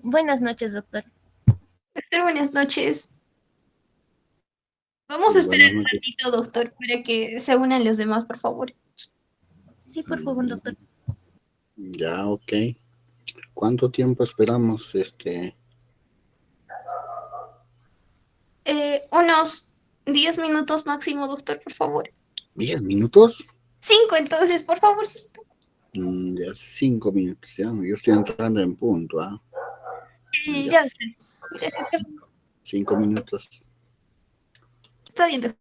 Buenas noches, doctor. Doctor, buenas noches. Vamos a esperar Buenas un noches. ratito, doctor, para que se unan los demás, por favor. Sí, por favor, doctor. Mm, Ya, ok. ¿Cuánto tiempo esperamos? Unos 10 minutos máximo, doctor, por favor. ¿10 minutos? 5, entonces, por favor. Ya 5 minutos, ya. Yo estoy entrando en punto, ¿ah? Ya, Ya está. Gracias. 5 minutos. Está bien, doctor.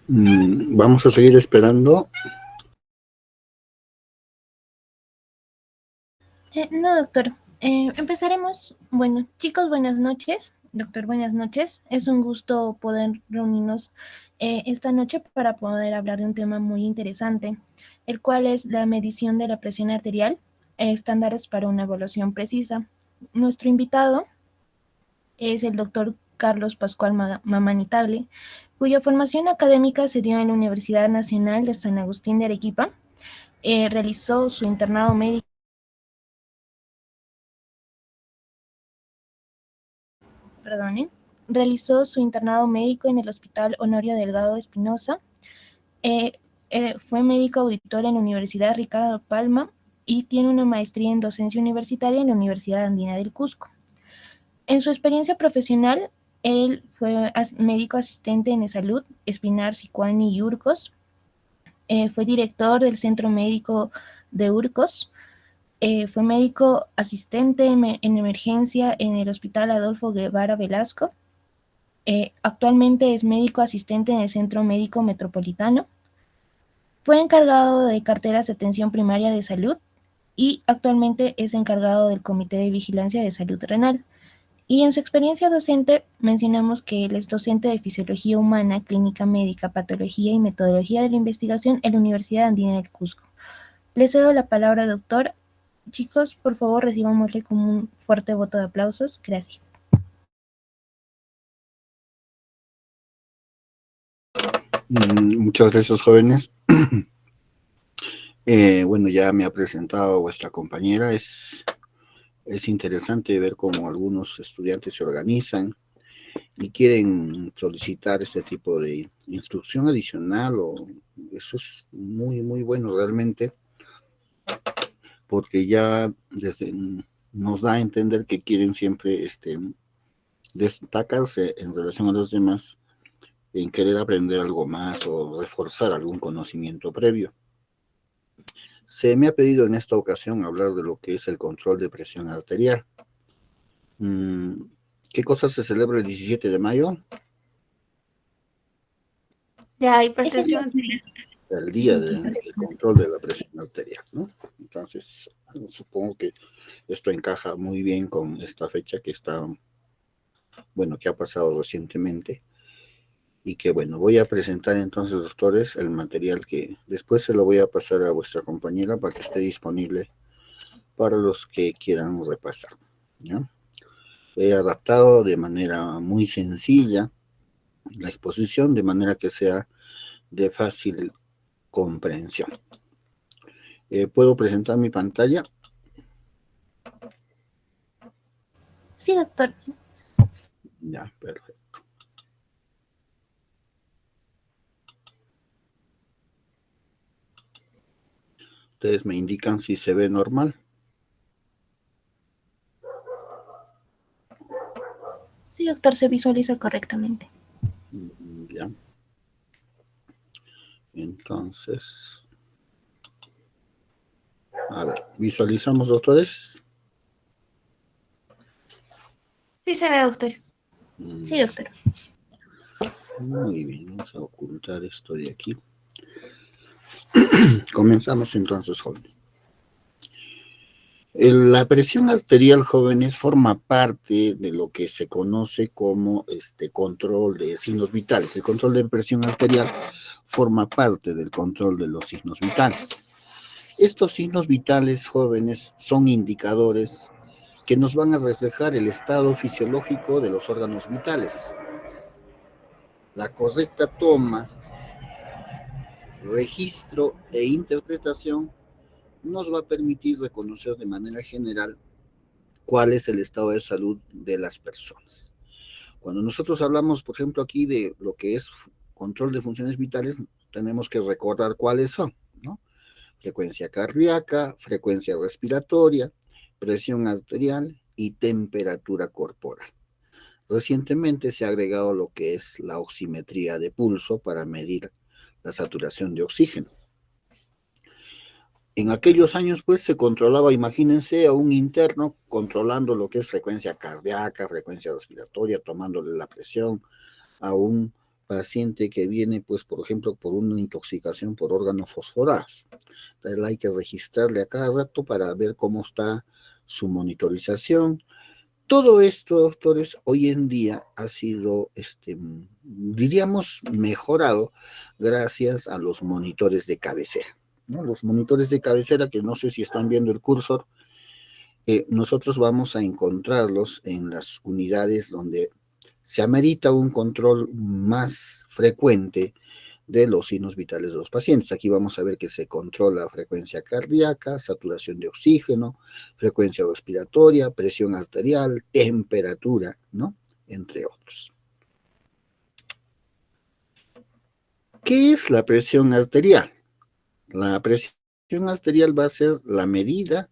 Vamos a seguir esperando. No, doctor. Empezaremos. Bueno, chicos, buenas noches. Doctor, buenas noches. Es un gusto poder reunirnos esta noche para poder hablar de un tema muy interesante, el cual es la medición de la presión arterial, estándares para una evaluación precisa. Nuestro invitado es el doctor Carlos Pascual Mamanitable, cuya formación académica se dio en la Universidad Nacional de San Agustín de Arequipa. Realizó su internado médico. Perdone, realizó su internado médico en el Hospital Honorio Delgado Espinosa. Eh, Fue médico auditor en la Universidad Ricardo Palma y tiene una maestría en docencia universitaria en la Universidad Andina del Cusco. En su experiencia profesional, él fue médico asistente en salud, Espinar, Sicuani y Urcos. Fue director del Centro Médico de Urcos. Fue médico asistente en emergencia en el Hospital Adolfo Guevara Velasco. Actualmente es médico asistente en el Centro Médico Metropolitano. Fue encargado de carteras de atención primaria de salud y actualmente es encargado del Comité de Vigilancia de Salud Renal. Y en su experiencia docente mencionamos que él es docente de Fisiología Humana, Clínica Médica, Patología y Metodología de la Investigación en la Universidad Andina del Cusco. Le cedo la palabra, doctor. Chicos, por favor, recibámosle con un fuerte voto de aplausos. Gracias. Muchas gracias, jóvenes. Bueno, ya me ha presentado vuestra compañera. Es interesante ver cómo algunos estudiantes se organizan y quieren solicitar este tipo de instrucción adicional, o eso es muy, muy bueno realmente, porque ya nos da a entender que quieren siempre destacarse en relación a los demás, en querer aprender algo más o reforzar algún conocimiento previo. Se me ha pedido en esta ocasión hablar de lo que es el control de presión arterial. ¿Qué cosa se celebra el 17 de mayo? Ya, Es el hipertensión arterial. El día del control de la presión arterial, ¿no? Entonces, supongo que esto encaja muy bien con esta fecha que está, bueno, que ha pasado recientemente. Y que, bueno, voy a presentar entonces, doctores, el material que después se lo voy a pasar a vuestra compañera para que esté disponible para los que quieran repasar, ¿ya? He adaptado de manera muy sencilla la exposición, de manera que sea de fácil comprensión. ¿Puedo presentar mi pantalla? Sí, doctor. Ya, perfecto. Ustedes me indican si se ve normal. Sí, doctor, se visualiza correctamente. Ya. Entonces, a ver, visualizamos, doctores. Sí se ve, doctor. Sí, doctor. Muy bien, vamos a ocultar esto de aquí. Comenzamos entonces, jóvenes. La presión arterial, jóvenes, forma parte de lo que se conoce como control de signos vitales. El control de presión arterial forma parte del control de los signos vitales. Estos signos vitales, jóvenes, son indicadores que nos van a reflejar el estado fisiológico de los órganos vitales. La correcta toma, registro e interpretación nos va a permitir reconocer de manera general cuál es el estado de salud de las personas. Cuando nosotros hablamos, por ejemplo, aquí de lo que es control de funciones vitales, tenemos que recordar cuáles son, ¿no? Frecuencia cardíaca, frecuencia respiratoria, presión arterial y temperatura corporal. Recientemente se ha agregado lo que es la oximetría de pulso para medir la saturación de oxígeno. En aquellos años, pues, se controlaba, imagínense, a un interno controlando lo que es frecuencia cardíaca, frecuencia respiratoria, tomándole la presión a un paciente que viene, pues, por ejemplo, por una intoxicación por órganos fosforados. Entonces hay que registrarle a cada rato para ver cómo está su monitorización. Todo esto, doctores, hoy en día ha sido, diríamos, mejorado gracias a los monitores de cabecera, ¿no? Los monitores de cabecera, que no sé si están viendo el cursor, nosotros vamos a encontrarlos en las unidades donde se amerita un control más frecuente de los signos vitales de los pacientes. Aquí vamos a ver que se controla frecuencia cardíaca, saturación de oxígeno, frecuencia respiratoria, presión arterial, temperatura, ¿no? Entre otros. ¿Qué es la presión arterial? La presión arterial va a ser la medida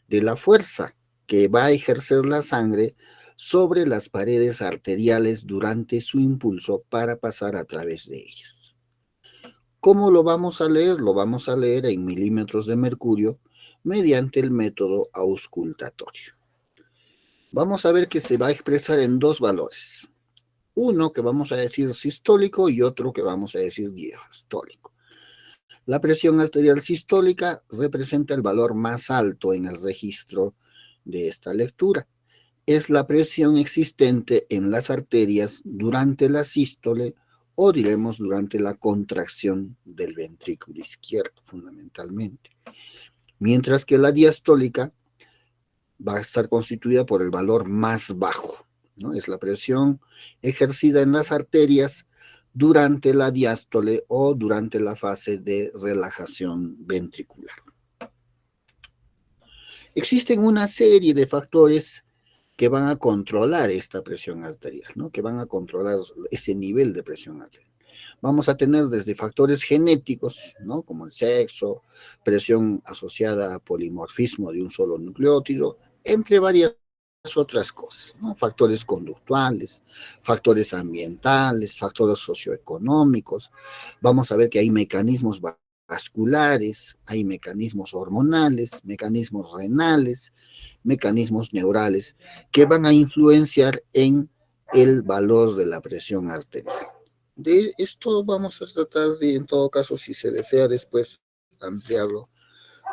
de la fuerza que va a ejercer la sangre sobre las paredes arteriales durante su impulso para pasar a través de ellas. ¿Cómo lo vamos a leer? Lo vamos a leer en milímetros de mercurio mediante el método auscultatorio. Vamos a ver que se va a expresar en dos valores. Uno que vamos a decir sistólico y otro que vamos a decir diastólico. La presión arterial sistólica representa el valor más alto en el registro de esta lectura. Es la presión existente en las arterias durante la sístole o diremos durante la contracción del ventrículo izquierdo, fundamentalmente. Mientras que la diastólica va a estar constituida por el valor más bajo, ¿no? Es la presión ejercida en las arterias durante la diástole o durante la fase de relajación ventricular. Existen una serie de factores que van a controlar esta presión arterial, ¿no? Que van a controlar ese nivel de presión arterial. Vamos a tener desde factores genéticos, ¿no? Como el sexo, presión asociada a polimorfismo de un solo nucleótido, entre varias otras cosas, ¿no? Factores conductuales, factores ambientales, factores socioeconómicos. Vamos a ver que hay mecanismos vasculares, hay mecanismos hormonales, mecanismos renales, mecanismos neurales que van a influenciar en el valor de la presión arterial. De esto vamos a tratar de, en todo caso, si se desea después ampliarlo,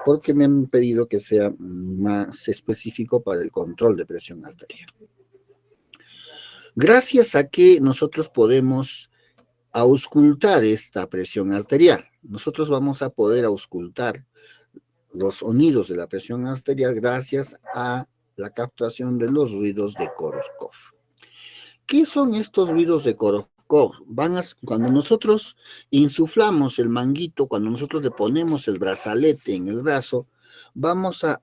porque me han pedido que sea más específico para el control de presión arterial. Gracias a que nosotros podemos auscultar esta presión arterial, nosotros vamos a poder auscultar los sonidos de la presión arterial gracias a la captación de los ruidos de Korokov. ¿Qué son estos ruidos de Korokov? Cuando nosotros insuflamos el manguito, cuando nosotros le ponemos el brazalete en el brazo, vamos a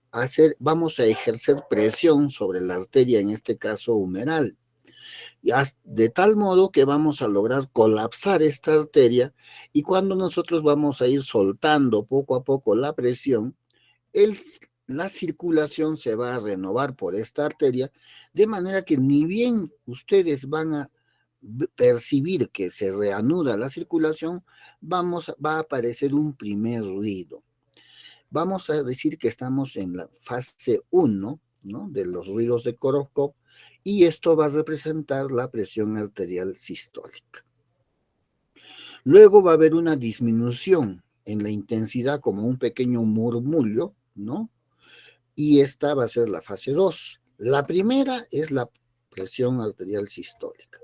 ejercer presión sobre la arteria, en este caso humeral, de tal modo que vamos a lograr colapsar esta arteria, y cuando nosotros vamos a ir soltando poco a poco la presión, la circulación se va a renovar por esta arteria, de manera que ni bien ustedes van a percibir que se reanuda la circulación, va a aparecer un primer ruido. Vamos a decir que estamos en la fase 1, ¿no?, de los ruidos de Korokov, y esto va a representar la presión arterial sistólica. Luego va a haber una disminución en la intensidad como un pequeño murmullo, ¿no? Y esta va a ser la fase 2. La primera es la presión arterial sistólica.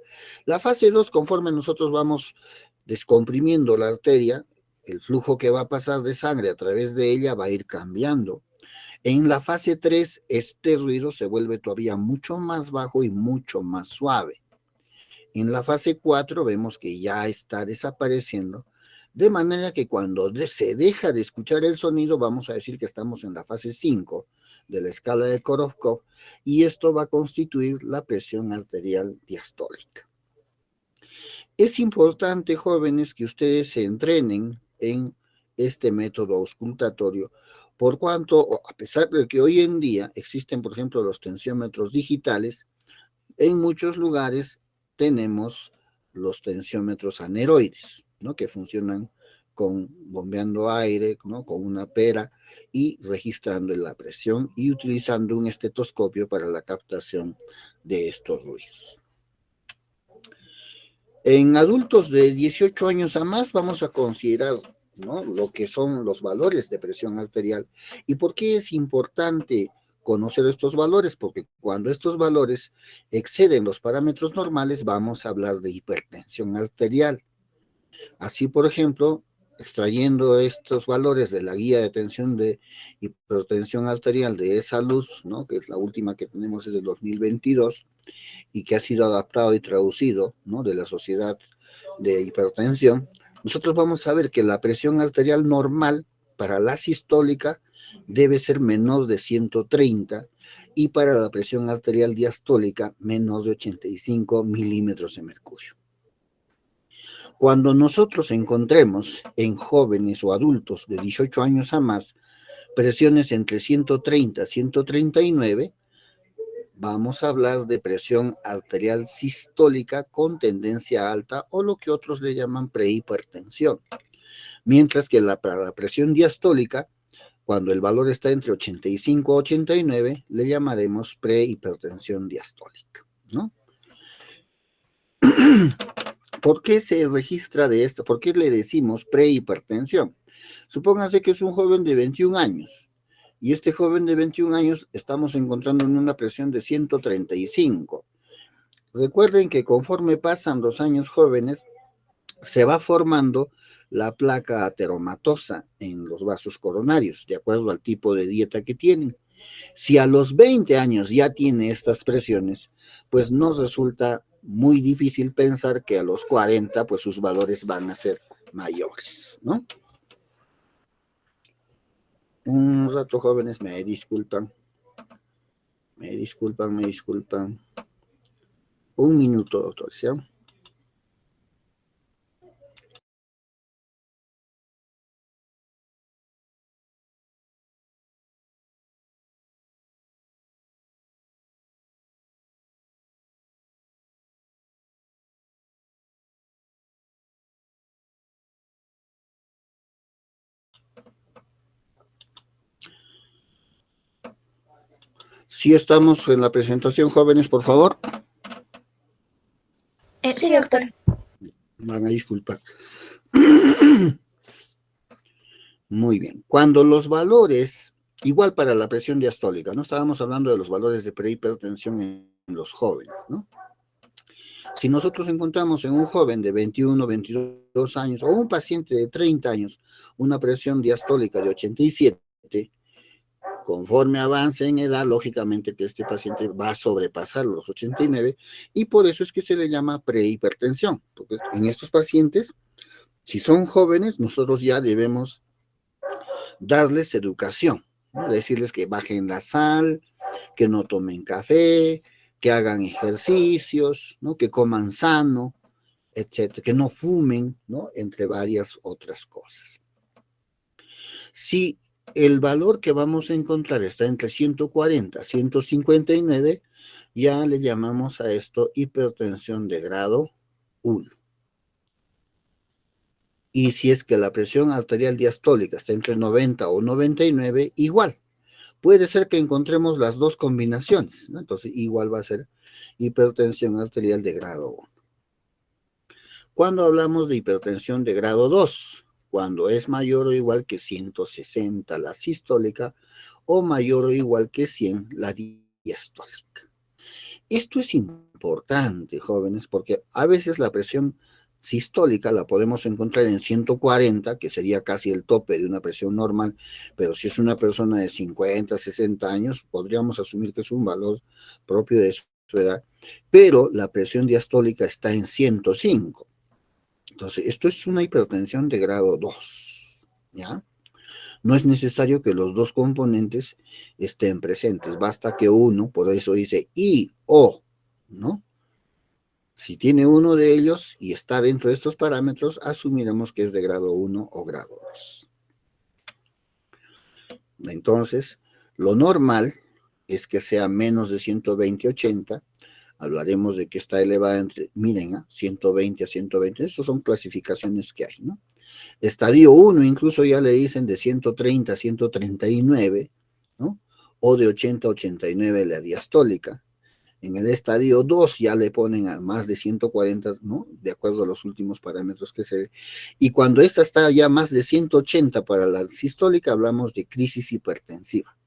La fase 2, conforme nosotros vamos descomprimiendo la arteria, el flujo que va a pasar de sangre a través de ella va a ir cambiando. En la fase 3, este ruido se vuelve todavía mucho más bajo y mucho más suave. En la fase 4 vemos que ya está desapareciendo, de manera que cuando se deja de escuchar el sonido, vamos a decir que estamos en la fase 5 de la escala de Korokov, y esto va a constituir la presión arterial diastólica. Es importante, jóvenes, que ustedes se entrenen en este método auscultatorio, por cuanto, a pesar de que hoy en día existen, por ejemplo, los tensiómetros digitales, en muchos lugares tenemos los tensiómetros aneroides, ¿no?, que funcionan bombeando aire, ¿no?, con una pera y registrando la presión y utilizando un estetoscopio para la captación de estos ruidos. En adultos de 18 años a más vamos a considerar, ¿no?, lo que son los valores de presión arterial. ¿Y por qué es importante conocer estos valores? Porque cuando estos valores exceden los parámetros normales, vamos a hablar de hipertensión arterial. Así, por ejemplo, extrayendo estos valores de la guía de tensión de hipertensión arterial de E-Salud, ¿no?, que es la última que tenemos, es del 2022, y que ha sido adaptado y traducido, ¿no?, de la Sociedad de Hipertensión, nosotros vamos a ver que la presión arterial normal para la sistólica debe ser menos de 130 y para la presión arterial diastólica menos de 85 milímetros de mercurio. Cuando nosotros encontremos en jóvenes o adultos de 18 años a más presiones entre 130 y 139, vamos a hablar de presión arterial sistólica con tendencia alta o lo que otros le llaman prehipertensión. Mientras que para la presión diastólica, cuando el valor está entre 85 y 89, le llamaremos prehipertensión diastólica, ¿no? ¿Por qué se registra de esto? ¿Por qué le decimos prehipertensión? Supónganse que es un joven de 21 años. Y este joven de 21 años estamos encontrando en una presión de 135. Recuerden que conforme pasan los años jóvenes, se va formando la placa ateromatosa en los vasos coronarios, de acuerdo al tipo de dieta que tienen. Si a los 20 años ya tiene estas presiones, pues nos resulta muy difícil pensar que a los 40, pues sus valores van a ser mayores, ¿no? Un rato, jóvenes, me disculpan. Me disculpan. Un minuto, doctor, ¿sí? Sí estamos en la presentación, jóvenes, por favor. Sí, doctor. Van a disculpar. Muy bien. Cuando los valores, igual para la presión diastólica, ¿no? Estábamos hablando de los valores de prehipertensión en los jóvenes, ¿no? Si nosotros encontramos en un joven de 21, 22 años o un paciente de 30 años una presión diastólica de 87, conforme avance en edad, lógicamente que este paciente va a sobrepasar los 89 y por eso es que se le llama prehipertensión, porque en estos pacientes, si son jóvenes, nosotros ya debemos darles educación, ¿no? Decirles que bajen la sal, que no tomen café, que hagan ejercicios, ¿no?, que coman sano, etcétera, que no fumen, ¿no?, entre varias otras cosas. Si el valor que vamos a encontrar está entre 140 y 159, ya le llamamos a esto hipertensión de grado 1. Y si es que la presión arterial diastólica está entre 90 o 99, igual. Puede ser que encontremos las dos combinaciones, ¿no? Entonces, igual va a ser hipertensión arterial de grado 1. Cuando hablamos de hipertensión de grado 2, cuando es mayor o igual que 160 la sistólica o mayor o igual que 100 la diastólica. Esto es importante, jóvenes, porque a veces la presión sistólica la podemos encontrar en 140, que sería casi el tope de una presión normal, pero si es una persona de 50, 60 años, podríamos asumir que es un valor propio de su edad, pero la presión diastólica está en 105. Entonces, esto es una hipertensión de grado 2, ¿ya? No es necesario que los dos componentes estén presentes, basta que uno, por eso dice I, O, ¿no? Si tiene uno de ellos y está dentro de estos parámetros, asumiremos que es de grado 1 o grado 2. Entonces, lo normal es que sea menos de 120-80. Hablaremos de que está elevada entre, miren, 120 a 120. Estas son clasificaciones que hay, ¿no? Estadio 1 incluso ya le dicen de 130 a 139, ¿no? O de 80 a 89 la diastólica. En el estadio 2 ya le ponen a más de 140, ¿no? De acuerdo a los últimos parámetros que se... Y cuando esta está ya más de 180 para la sistólica, hablamos de crisis hipertensiva.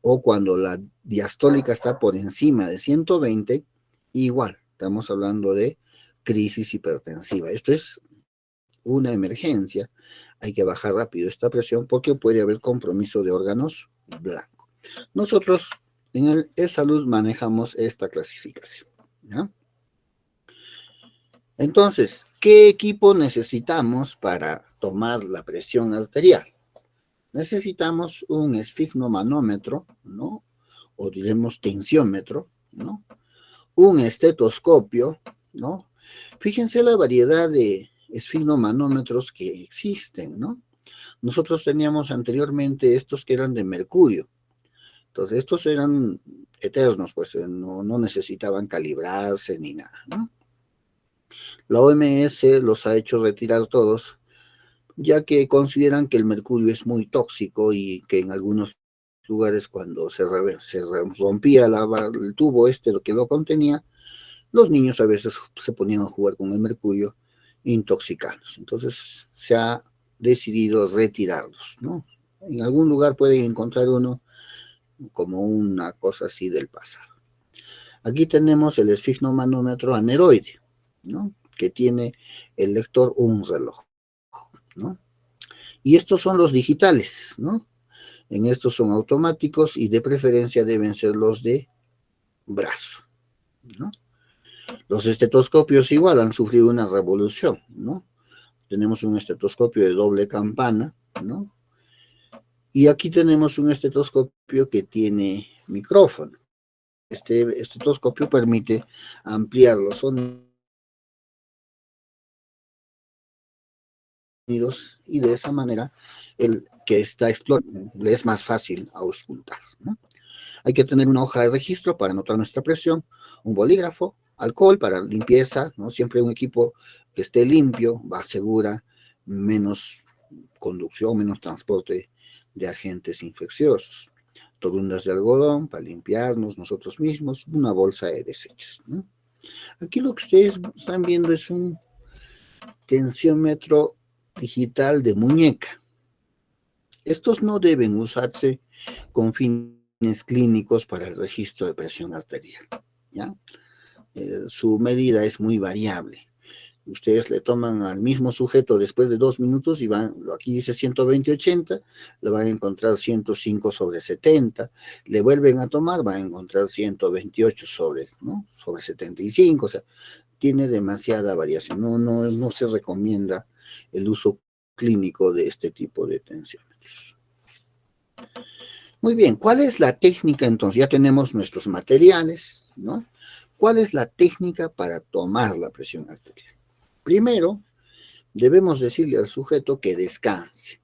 O cuando la diastólica está por encima de 120, igual, estamos hablando de crisis hipertensiva. Esto es una emergencia. Hay que bajar rápido esta presión porque puede haber compromiso de órganos blancos. Nosotros en el E-Salud manejamos esta clasificación, ¿ya? Entonces, ¿qué equipo necesitamos para tomar la presión arterial? Necesitamos un esfigmomanómetro, ¿no? O diremos tensiómetro, ¿no? Un estetoscopio, ¿no? Fíjense la variedad de esfigmomanómetros que existen, ¿no? Nosotros teníamos anteriormente estos que eran de mercurio. Entonces, estos eran eternos, pues no necesitaban calibrarse ni nada, ¿no? La OMS los ha hecho retirar todos, ya que consideran que el mercurio es muy tóxico y que en algunos lugares cuando se rompía el tubo lo que lo contenía, los niños a veces se ponían a jugar con el mercurio, intoxicados. Entonces se ha decidido retirarlos, ¿no? En algún lugar pueden encontrar uno como una cosa así del pasado. Aquí tenemos el esfigmomanómetro aneroide, ¿no? Que tiene el lector un reloj, ¿no? Y estos son los digitales, ¿no? En estos son automáticos y de preferencia deben ser los de brazo, ¿no? Los estetoscopios igual han sufrido una revolución, ¿no? Tenemos un estetoscopio de doble campana, ¿no? Y aquí tenemos un estetoscopio que tiene micrófono. Este estetoscopio permite ampliar los sonidos y de esa manera el que está explorando le es más fácil auscultar, ¿no? Hay que tener una hoja de registro para anotar nuestra presión, un bolígrafo, alcohol para limpieza, ¿no? Siempre un equipo que esté limpio va a asegurar menos conducción, menos transporte de agentes infecciosos. Torundas de algodón para limpiarnos nosotros mismos, una bolsa de desechos, ¿no? Aquí lo que ustedes están viendo es un tensiómetro digital de muñeca. Estos no deben usarse con fines clínicos para el registro de presión arterial, ¿ya? Su medida es muy variable. Ustedes le toman al mismo sujeto después de 2 minutos y aquí dice 120/80, le van a encontrar 105/70, le vuelven a tomar, van a encontrar 128 sobre 75, o sea, tiene demasiada variación, no se recomienda el uso clínico de este tipo de tensiómetros. Muy bien, ¿cuál es la técnica entonces? Ya tenemos nuestros materiales, ¿no? ¿Cuál es la técnica para tomar la presión arterial? Primero, debemos decirle al sujeto que descanse,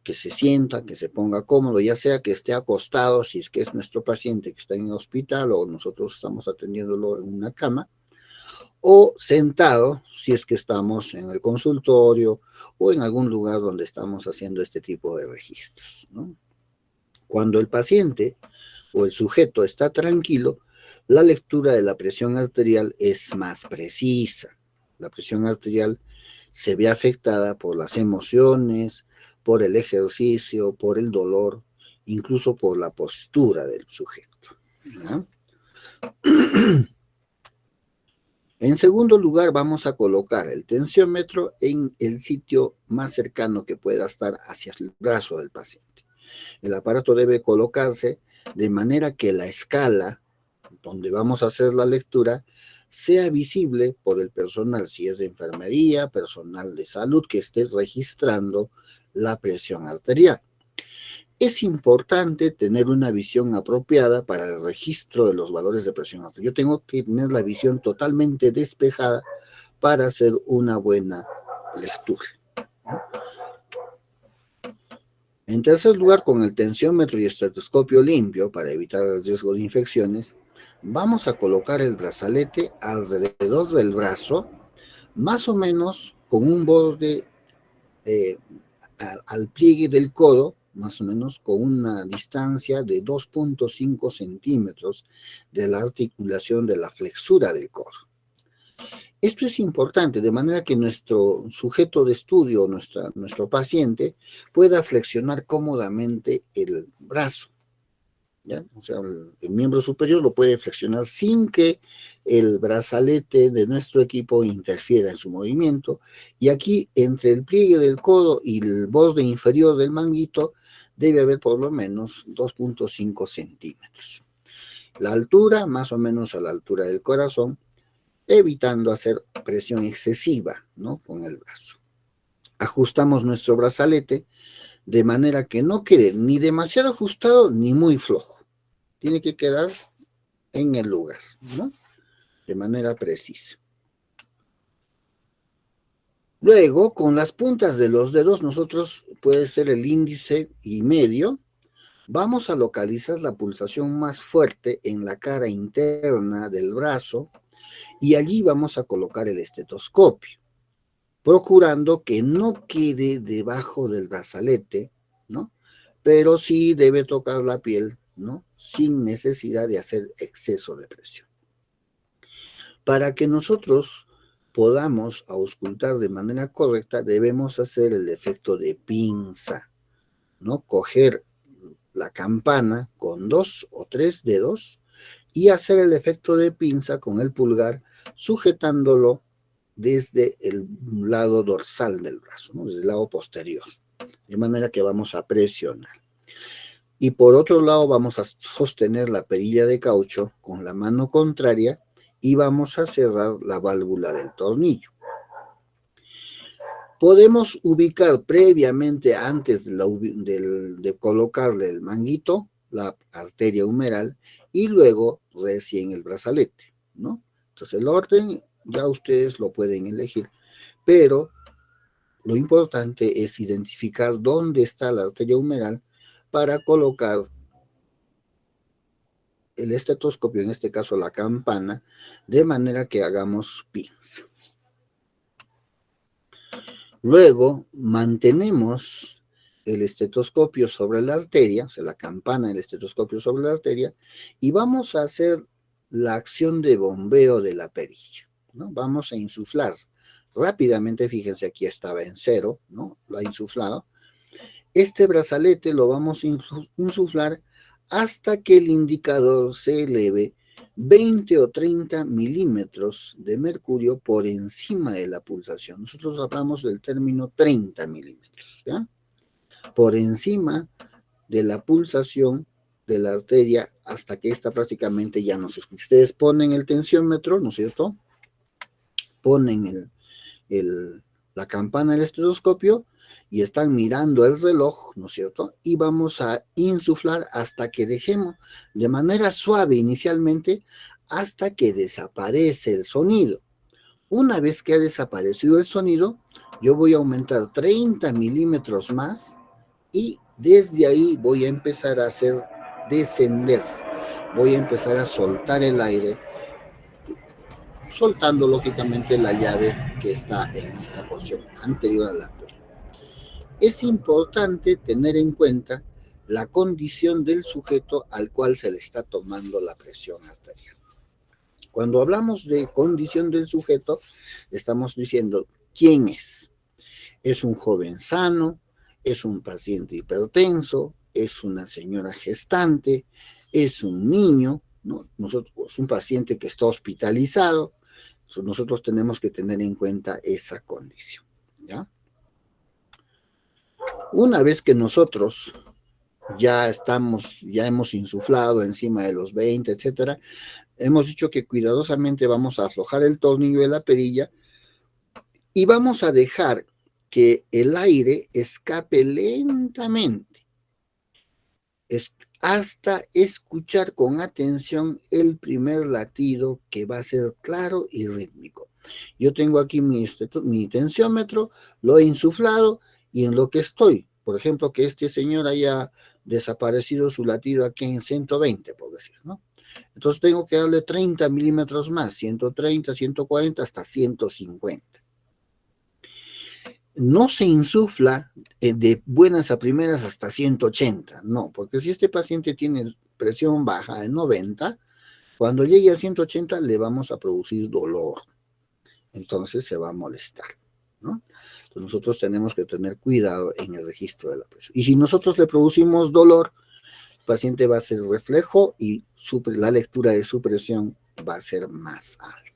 que se sienta, que se ponga cómodo, ya sea que esté acostado, si es que es nuestro paciente que está en el hospital o nosotros estamos atendiéndolo en una cama, o sentado, si es que estamos en el consultorio o en algún lugar donde estamos haciendo este tipo de registros, ¿no? Cuando el paciente o el sujeto está tranquilo, la lectura de la presión arterial es más precisa. La presión arterial se ve afectada por las emociones, por el ejercicio, por el dolor, incluso por la postura del sujeto, ¿ya? En segundo lugar, vamos a colocar el tensiómetro en el sitio más cercano que pueda estar hacia el brazo del paciente. El aparato debe colocarse de manera que la escala donde vamos a hacer la lectura sea visible por el personal, si es de enfermería, personal de salud que esté registrando la presión arterial. Es importante tener una visión apropiada para el registro de los valores de presión arterial. Yo tengo que tener la visión totalmente despejada para hacer una buena lectura, ¿no? En tercer lugar, con el tensiómetro y estetoscopio limpio para evitar el riesgo de infecciones, vamos a colocar el brazalete alrededor del brazo, más o menos con un borde al pliegue del codo, más o menos con una distancia de 2.5 centímetros de la articulación de la flexura del codo. Esto es importante, de manera que nuestro sujeto de estudio, nuestro paciente, pueda flexionar cómodamente el brazo, ¿ya? O sea, el miembro superior lo puede flexionar sin que el brazalete de nuestro equipo interfiera en su movimiento. Y aquí, entre el pliegue del codo y el borde inferior del manguito, debe haber por lo menos 2.5 centímetros. La altura, más o menos a la altura del corazón, evitando hacer presión excesiva, ¿no?, con el brazo. Ajustamos nuestro brazalete de manera que no quede ni demasiado ajustado ni muy flojo. Tiene que quedar en el lugar, ¿no?, de manera precisa. Luego, con las puntas de los dedos, nosotros, puede ser el índice y medio, vamos a localizar la pulsación más fuerte en la cara interna del brazo y allí vamos a colocar el estetoscopio, procurando que no quede debajo del brazalete, ¿no?, pero sí debe tocar la piel, ¿no?, sin necesidad de hacer exceso de presión. Para que nosotros podamos auscultar de manera correcta, debemos hacer el efecto de pinza, ¿no?, coger la campana con 2 o 3 dedos y hacer el efecto de pinza con el pulgar, sujetándolo desde el lado dorsal del brazo, ¿no?, desde el lado posterior, de manera que vamos a presionar. Y por otro lado vamos a sostener la perilla de caucho con la mano contraria y vamos a cerrar la válvula del tornillo. Podemos ubicar previamente, antes de colocarle el manguito, la arteria humeral y luego recién el brazalete, ¿no? Entonces el orden ya ustedes lo pueden elegir, pero lo importante es identificar dónde está la arteria humeral para colocar el estetoscopio, en este caso la campana, de manera que hagamos pinza. Luego mantenemos el estetoscopio sobre la arteria, o sea, la campana del estetoscopio sobre la arteria, y vamos a hacer la acción de bombeo de la perilla, ¿no? Vamos a insuflar rápidamente, fíjense, aquí estaba en 0, ¿no?, lo ha insuflado. Este brazalete lo vamos a insuflar hasta que el indicador se eleve 20 o 30 milímetros de mercurio por encima de la pulsación. Nosotros hablamos del término 30 milímetros, ¿ya?, por encima de la pulsación de la arteria, hasta que esta prácticamente ya no se escucha. Ustedes ponen el tensiómetro, ¿no es cierto?, ponen la campana del estetoscopio y están mirando el reloj, ¿no es cierto?, y vamos a insuflar hasta que dejemos de manera suave inicialmente, hasta que desaparece el sonido. Una vez que ha desaparecido el sonido, yo voy a aumentar 30 milímetros más y desde ahí voy a empezar a hacer descender, voy a empezar a soltar el aire, soltando lógicamente la llave que está en esta posición anterior a la piel. Es importante tener en cuenta la condición del sujeto al cual se le está tomando la presión arterial. Cuando hablamos de condición del sujeto, estamos diciendo quién es. ¿Es un joven sano? ¿Es un paciente hipertenso? ¿Es una señora gestante? ¿Es un niño? ¿No? Es un paciente que está hospitalizado. Nosotros tenemos que tener en cuenta esa condición, ¿ya? Una vez que nosotros ya hemos insuflado encima de los 20, etcétera, hemos dicho que cuidadosamente vamos a aflojar el tornillo de la perilla y vamos a dejar que el aire escape lentamente hasta escuchar con atención el primer latido, que va a ser claro y rítmico. Yo tengo aquí mi tensiómetro, lo he insuflado y en lo que estoy, por ejemplo, que este señor haya desaparecido su latido aquí en 120, por decir, ¿no? Entonces tengo que darle 30 milímetros más, 130, 140, hasta 150. no se insufla de buenas a primeras hasta 180, no, porque si este paciente tiene presión baja de 90, cuando llegue a 180 le vamos a producir dolor, entonces se va a molestar, ¿no? Entonces nosotros tenemos que tener cuidado en el registro de la presión. Y si nosotros le producimos dolor, el paciente va a hacer reflejo y la lectura de su presión va a ser más alta.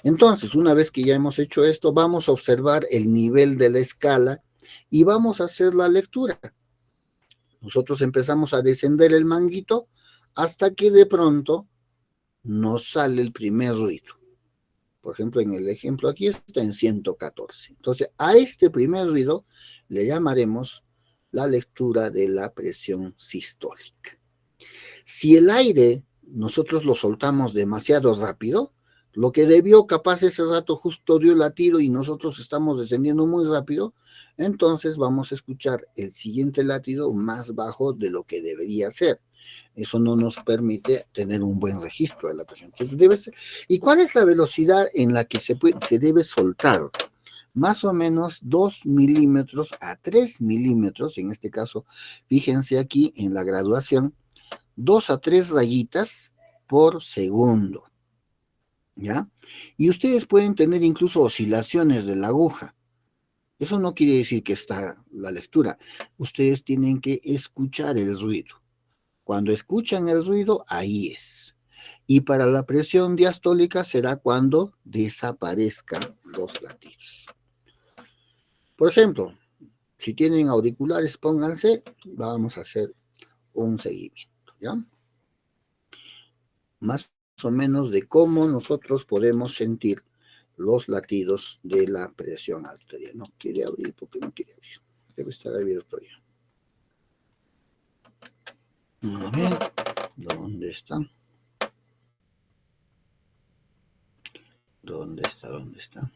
Entonces, una vez que ya hemos hecho esto, vamos a observar el nivel de la escala y vamos a hacer la lectura. Nosotros empezamos a descender el manguito hasta que de pronto nos sale el primer ruido. Por ejemplo, en el ejemplo aquí está en 114. Entonces, a este primer ruido le llamaremos la lectura de la presión sistólica. Si el aire nosotros lo soltamos demasiado rápido, lo que debió capaz ese rato justo dio latido y nosotros estamos descendiendo muy rápido, entonces vamos a escuchar el siguiente latido más bajo de lo que debería ser. Eso no nos permite tener un buen registro de la presión. Entonces debe ser. ¿Y cuál es la velocidad en la que se debe soltar? Más o menos 2 milímetros a 3 milímetros, en este caso, fíjense aquí en la graduación, 2 a 3 rayitas por segundo, ¿ya? Y ustedes pueden tener incluso oscilaciones de la aguja. Eso no quiere decir que está la lectura. Ustedes tienen que escuchar el ruido. Cuando escuchan el ruido, ahí es. Y para la presión diastólica será cuando desaparezcan los latidos. Por ejemplo, si tienen auriculares, pónganse, vamos a hacer un seguimiento, ¿ya? Más o menos de cómo nosotros podemos sentir los latidos de la presión arterial. No quiere abrir, porque no quiere abrir. Debe estar abierto ya. A ver, ¿dónde está? ¿Dónde está? ¿Dónde está?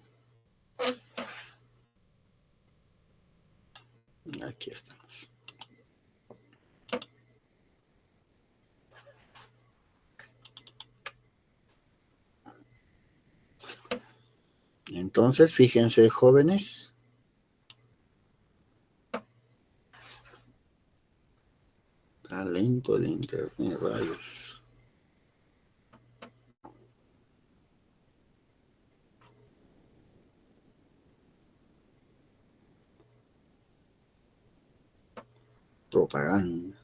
Aquí estamos. Entonces, fíjense, jóvenes. Está lento el internet, rayos. Propaganda.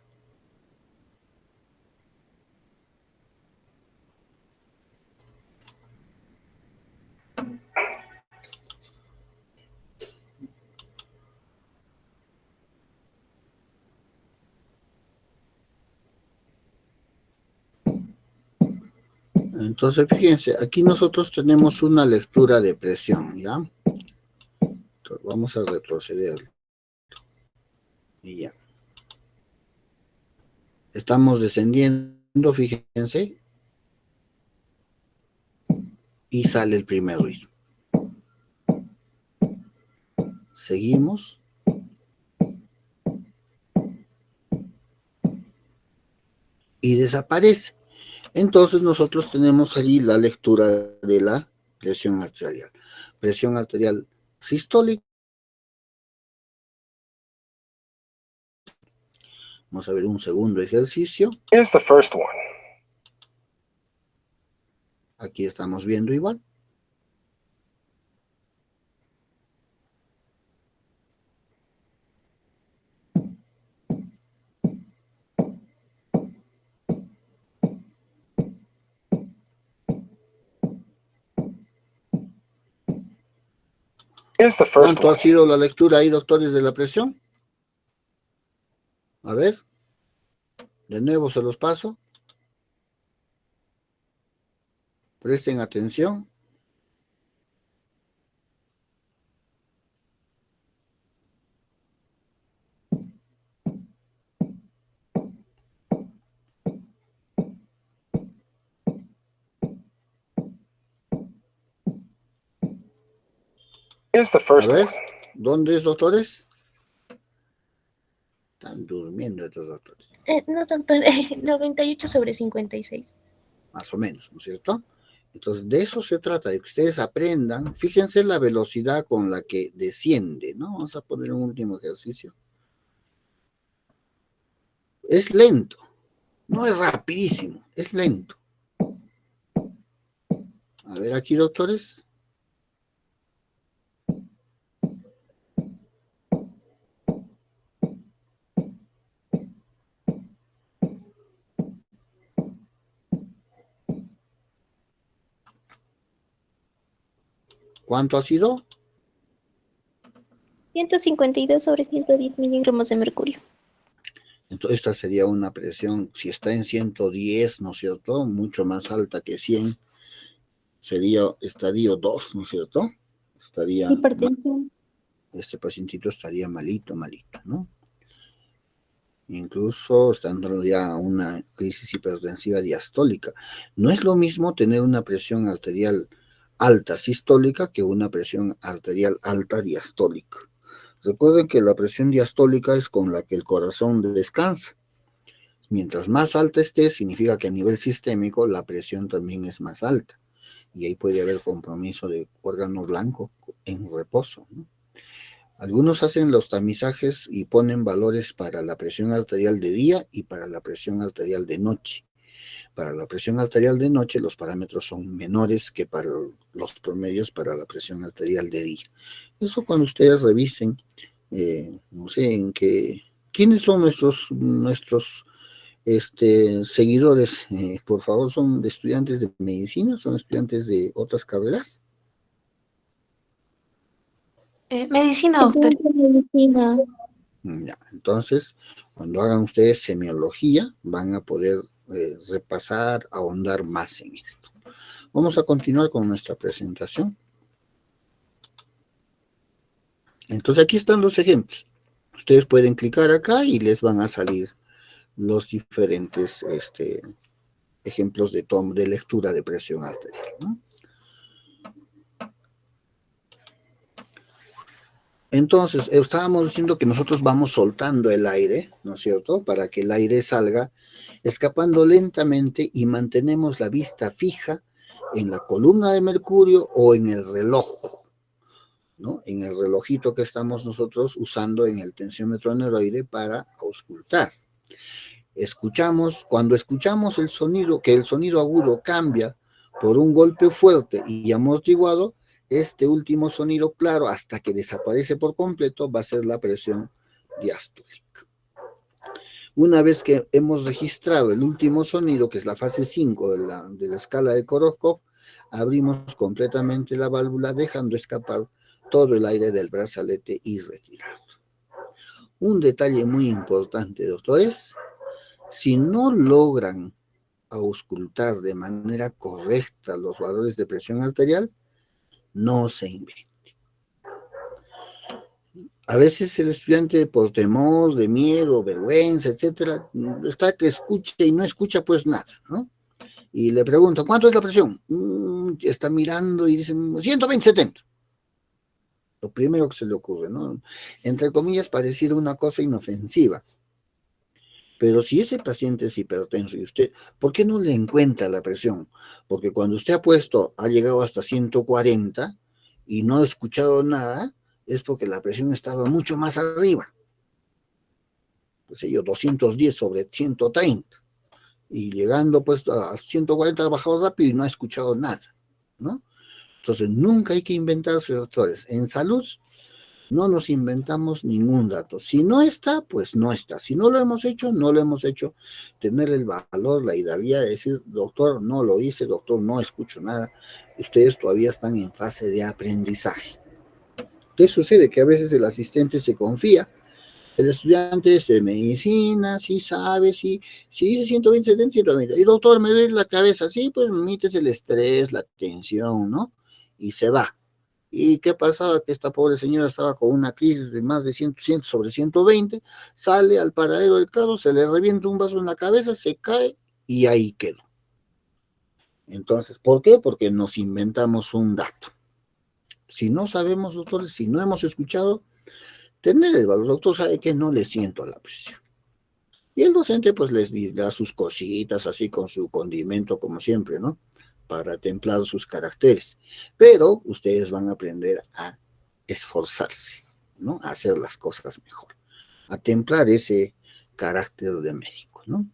Entonces, fíjense, aquí nosotros tenemos una lectura de presión, ¿ya? Entonces, vamos a retroceder. Y ya. Estamos descendiendo, fíjense. Y sale el primer ruido. Seguimos. Y desaparece. Entonces nosotros tenemos allí la lectura de la presión arterial. Presión arterial sistólica. Vamos a ver un segundo ejercicio. Here's the first one. Aquí estamos viendo igual. Here's the first ¿Cuánto one. ha sido la lectura ahí, doctores, de la presión? A ver. De nuevo se los paso. Presten atención. Here's the A first ver, one. ¿dónde es, doctores? Están durmiendo estos doctores. No, doctor, 98/56. Más o menos, ¿no es cierto? Entonces, de eso se trata, de que ustedes aprendan. Fíjense la velocidad con la que desciende, ¿no? Vamos a poner un último ejercicio. Es lento, no es rapidísimo, es lento. A ver aquí, doctores. ¿Cuánto ha sido? 152 sobre 110 miligramos de mercurio. Entonces esta sería una presión, si está en 110, ¿no es cierto? Mucho más alta que 100, sería estadio 2, ¿no es cierto? Estaría, Hipertensión. este pacientito estaría malito, ¿no? Incluso estando ya a una crisis hipertensiva diastólica. No es lo mismo tener una presión arterial alta sistólica que una presión arterial alta diastólica. Recuerden que la presión diastólica es con la que el corazón descansa. Mientras más alta esté, significa que a nivel sistémico la presión también es más alta. Y ahí puede haber compromiso de órgano blanco en reposo, ¿no? Algunos hacen los tamizajes y ponen valores para la presión arterial de día y para la presión arterial de noche. Para la presión arterial de noche los parámetros son menores que para los promedios para la presión arterial de día. Eso cuando ustedes revisen, no sé en qué, ¿quiénes son nuestros seguidores? Por favor, ¿son estudiantes de medicina? ¿Son estudiantes de otras carreras? Medicina, doctor. Medicina. Ya, entonces, cuando hagan ustedes semiología, van a poder repasar, ahondar más en esto. Vamos a continuar con nuestra presentación. Entonces, aquí están los ejemplos. Ustedes pueden clicar acá y les van a salir los diferentes ejemplos de lectura de presión arterial, ¿no? Entonces, estábamos diciendo que nosotros vamos soltando el aire, ¿no es cierto? Para que el aire salga, escapando lentamente y mantenemos la vista fija en la columna de mercurio o en el reloj, ¿no? En el relojito que estamos nosotros usando en el tensiómetro aneroide para auscultar. Cuando escuchamos el sonido, que el sonido agudo cambia por un golpe fuerte y amortiguado, este último sonido claro, hasta que desaparece por completo, va a ser la presión diastólica. Una vez que hemos registrado el último sonido, que es la fase 5 de la escala de Korokov, abrimos completamente la válvula, dejando escapar todo el aire del brazalete y retirarlo. Un detalle muy importante, doctores: si no logran auscultar de manera correcta los valores de presión arterial, no se invente. A veces el estudiante, por temor, de miedo, vergüenza, etcétera, está que escucha y no escucha pues nada, ¿no? Y le pregunta, ¿cuánto es la presión? Está mirando y dice, 120/70. Lo primero que se le ocurre, ¿no? Entre comillas, pareciera una cosa inofensiva. Pero si ese paciente es hipertenso y usted, ¿por qué no le encuentra la presión? Porque cuando usted ha llegado hasta 140 y no ha escuchado nada, es porque la presión estaba mucho más arriba. Pues yo, 210 sobre 130. Y llegando pues a 140 ha bajado rápido y no ha escuchado nada, ¿no? Entonces nunca hay que inventarse, doctores. En salud no nos inventamos ningún dato. Si no está, pues no está. Si no lo hemos hecho, no lo hemos hecho. Tener el valor, la hidalguía de decir, doctor, no lo hice, doctor, no escucho nada. Ustedes todavía están en fase de aprendizaje. ¿Qué sucede? Que a veces el asistente se confía. El estudiante es de medicina, sí sabe, sí dice 120, 70, 120. Y doctor, me duele la cabeza. Sí, pues mites el estrés, la tensión, ¿no? Y se va. ¿Y qué pasaba? Que esta pobre señora estaba con una crisis de más de 100 sobre 120, sale al paradero del carro, se le revienta un vaso en la cabeza, se cae y ahí quedó. Entonces, ¿por qué? Porque nos inventamos un dato. Si no sabemos, doctores, si no hemos escuchado, tener el valor, doctor sabe que no le siento la presión. Y el docente pues les da sus cositas así con su condimento como siempre, ¿no? para templar sus caracteres, pero ustedes van a aprender a esforzarse, ¿no? A hacer las cosas mejor, a templar ese carácter de médico, ¿no?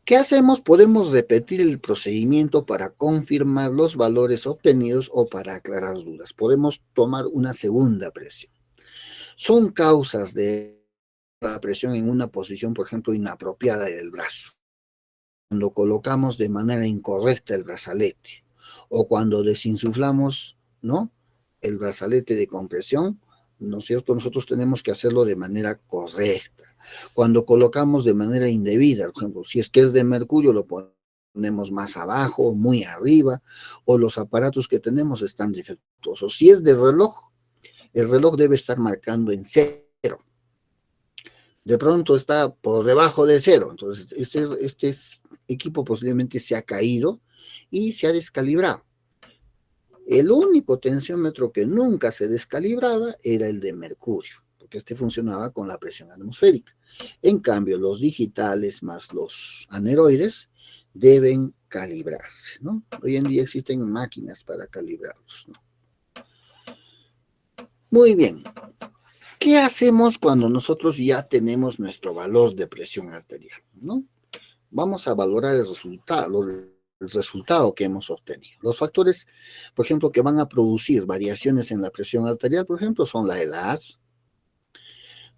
¿Qué hacemos? Podemos repetir el procedimiento para confirmar los valores obtenidos o para aclarar dudas. Podemos tomar una segunda presión. Son causas de la presión en una posición, por ejemplo, inapropiada del brazo. Cuando colocamos de manera incorrecta el brazalete o cuando desinsuflamos, ¿no?, el brazalete de compresión, ¿no es cierto? Nosotros tenemos que hacerlo de manera correcta. Cuando colocamos de manera indebida, por ejemplo, si es que es de mercurio, lo ponemos más abajo, muy arriba, o los aparatos que tenemos están defectuosos. Si es de reloj, el reloj debe estar marcando en 0. De pronto está por debajo de 0. Entonces, este equipo posiblemente se ha caído y se ha descalibrado. El único tensiómetro que nunca se descalibraba era el de mercurio, porque este funcionaba con la presión atmosférica. En cambio, los digitales más los aneroides deben calibrarse, ¿no? Hoy en día existen máquinas para calibrarlos, ¿no? Muy bien. ¿Qué hacemos cuando nosotros ya tenemos nuestro valor de presión arterial, ¿no? Vamos a valorar el resultado que hemos obtenido. Los factores, por ejemplo, que van a producir variaciones en la presión arterial, por ejemplo, son la edad.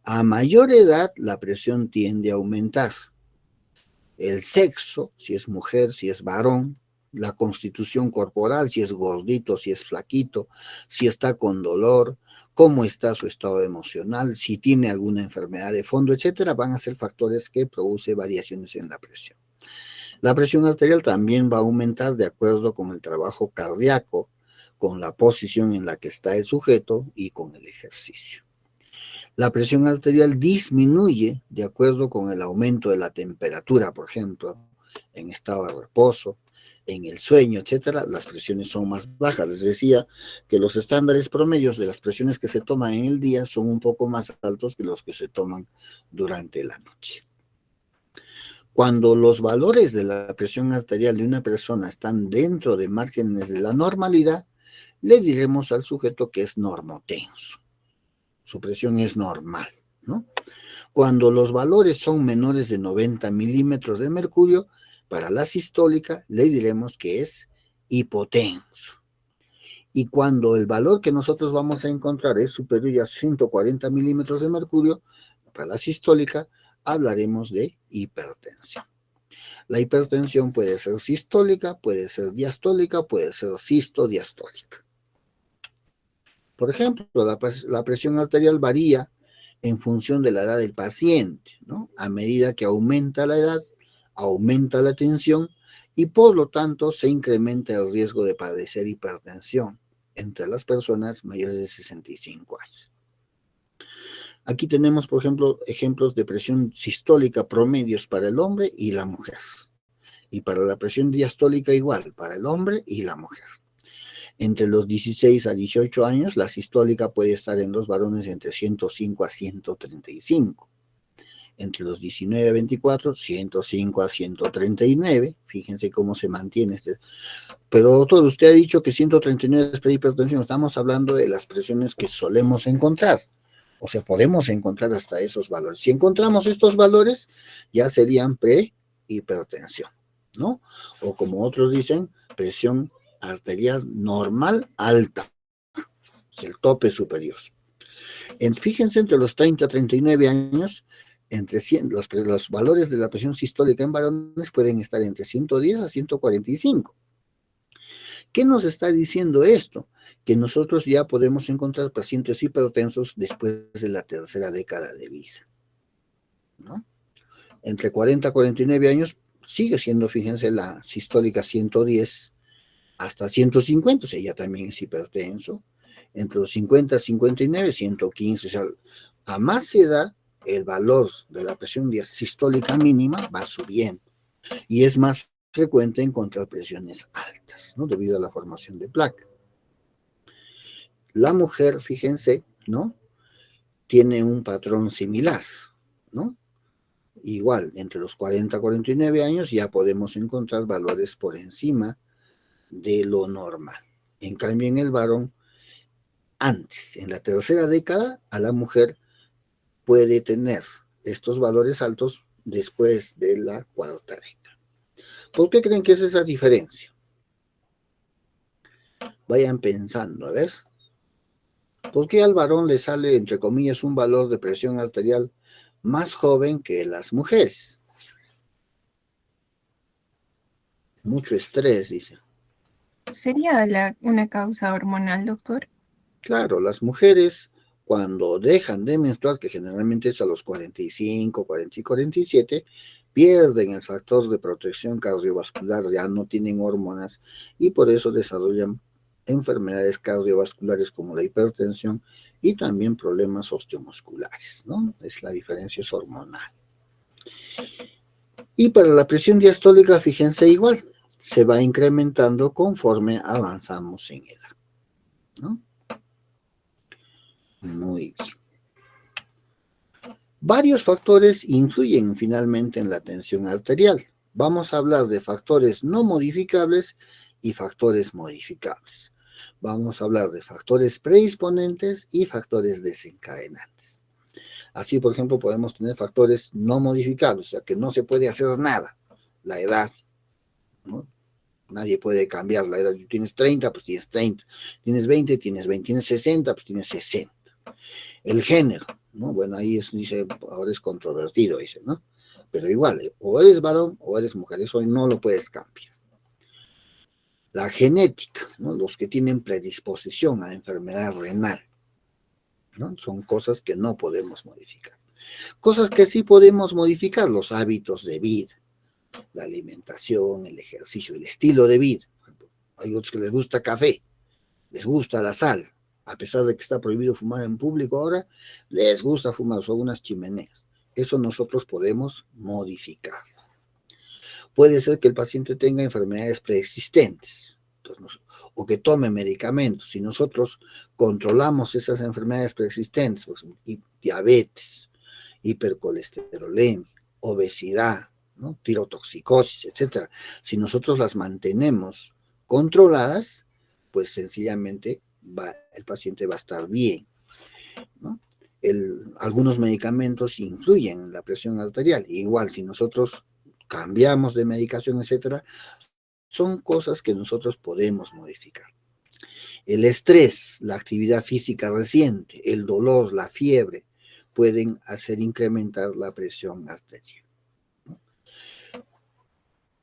A mayor edad, la presión tiende a aumentar. El sexo, si es mujer, si es varón, la constitución corporal, si es gordito, si es flaquito, si está con dolor, cómo está su estado emocional, si tiene alguna enfermedad de fondo, etcétera, van a ser factores que producen variaciones en la presión. La presión arterial también va a aumentar de acuerdo con el trabajo cardíaco, con la posición en la que está el sujeto y con el ejercicio. La presión arterial disminuye de acuerdo con el aumento de la temperatura, por ejemplo, en estado de reposo, en el sueño, etcétera, las presiones son más bajas. Les decía que los estándares promedios de las presiones que se toman en el día son un poco más altos que los que se toman durante la noche. Cuando los valores de la presión arterial de una persona están dentro de márgenes de la normalidad, le diremos al sujeto que es normotenso. Su presión es normal, ¿no? Cuando los valores son menores de 90 milímetros de mercurio, para la sistólica le diremos que es hipotenso. Y cuando el valor que nosotros vamos a encontrar es superior a 140 milímetros de mercurio, para la sistólica hablaremos de hipertensión. La hipertensión puede ser sistólica, puede ser diastólica, puede ser sistodiastólica. Por ejemplo, la presión arterial varía en función de la edad del paciente, ¿no? A medida que aumenta la edad, aumenta la tensión y por lo tanto se incrementa el riesgo de padecer hipertensión entre las personas mayores de 65 años. Aquí tenemos, por ejemplo, ejemplos de presión sistólica promedios para el hombre y la mujer. Y para la presión diastólica igual, para el hombre y la mujer. Entre los 16 a 18 años, la sistólica puede estar en los varones entre 105 a 135. Entre los 19 a 24, 105 a 139. Fíjense cómo se mantiene este. Pero doctor, usted ha dicho que 139 es prehipertensión. Estamos hablando de las presiones que solemos encontrar. O sea, podemos encontrar hasta esos valores. Si encontramos estos valores, ya serían prehipertensión, ¿no? O como otros dicen, presión arterial normal alta. Es el tope superior. Fíjense, entre los 30 a 39 años, entre 100, los valores de la presión sistólica en varones pueden estar entre 110 a 145. ¿Qué nos está diciendo esto? Que nosotros ya podemos encontrar pacientes hipertensos después de la tercera década de vida, ¿no? Entre 40 a 49 años sigue siendo, fíjense, la sistólica 110 hasta 150, o sea, ya también es hipertenso. Entre los 50 a 59, 115, o sea, a más edad, el valor de la presión sistólica mínima va subiendo y es más frecuente encontrar presiones altas, ¿no? Debido a la formación de placa. La mujer, fíjense, ¿no? Tiene un patrón similar, ¿no? Igual, entre los 40 y 49 años ya podemos encontrar valores por encima de lo normal. En cambio, en el varón, antes, en la tercera década, a la mujer puede tener estos valores altos después de la cuarta década. ¿Por qué creen que es esa diferencia? Vayan pensando, a ver. ¿Por qué al varón le sale, entre comillas, un valor de presión arterial más joven que las mujeres? Mucho estrés, dice. ¿Sería una causa hormonal, doctor? Claro, las mujeres cuando dejan de menstruar, que generalmente es a los 45, 40 y 47, pierden el factor de protección cardiovascular, ya no tienen hormonas y por eso desarrollan enfermedades cardiovasculares como la hipertensión y también problemas osteomusculares, ¿no? La diferencia es hormonal. Y para la presión diastólica, fíjense igual, se va incrementando conforme avanzamos en edad, ¿no? Muy bien. Varios factores influyen finalmente en la tensión arterial. Vamos a hablar de factores no modificables y factores modificables. Vamos a hablar de factores predisponentes y factores desencadenantes. Así, por ejemplo, podemos tener factores no modificables, o sea, que no se puede hacer nada. La edad, ¿no? Nadie puede cambiar la edad. Tienes 30, pues tienes 30. Tienes 20, tienes 20. Tienes 60, pues tienes 60. El género, ¿no? Bueno, ahí dice, ahora es controvertido, dice, ¿no? Pero igual, o eres varón o eres mujer, eso no lo puedes cambiar. La genética, ¿no? Los que tienen predisposición a enfermedad renal, ¿no? Son cosas que no podemos modificar. Cosas que sí podemos modificar, los hábitos de vida, la alimentación, el ejercicio, el estilo de vida. Hay otros que les gusta café, les gusta la sal, a pesar de que está prohibido fumar en público ahora, les gusta fumar, son unas chimeneas. Eso nosotros podemos modificar. Puede ser que el paciente tenga enfermedades preexistentes, o que tome medicamentos. Si nosotros controlamos esas enfermedades preexistentes, pues, diabetes, hipercolesterolemia, obesidad, ¿no? Tirotoxicosis, etcétera. Si nosotros las mantenemos controladas, pues sencillamente el paciente va a estar bien, ¿no? Algunos medicamentos influyen en la presión arterial. Igual, si nosotros cambiamos de medicación, etcétera, son cosas que nosotros podemos modificar. El estrés, la actividad física reciente, el dolor, la fiebre, pueden hacer incrementar la presión arterial, ¿no?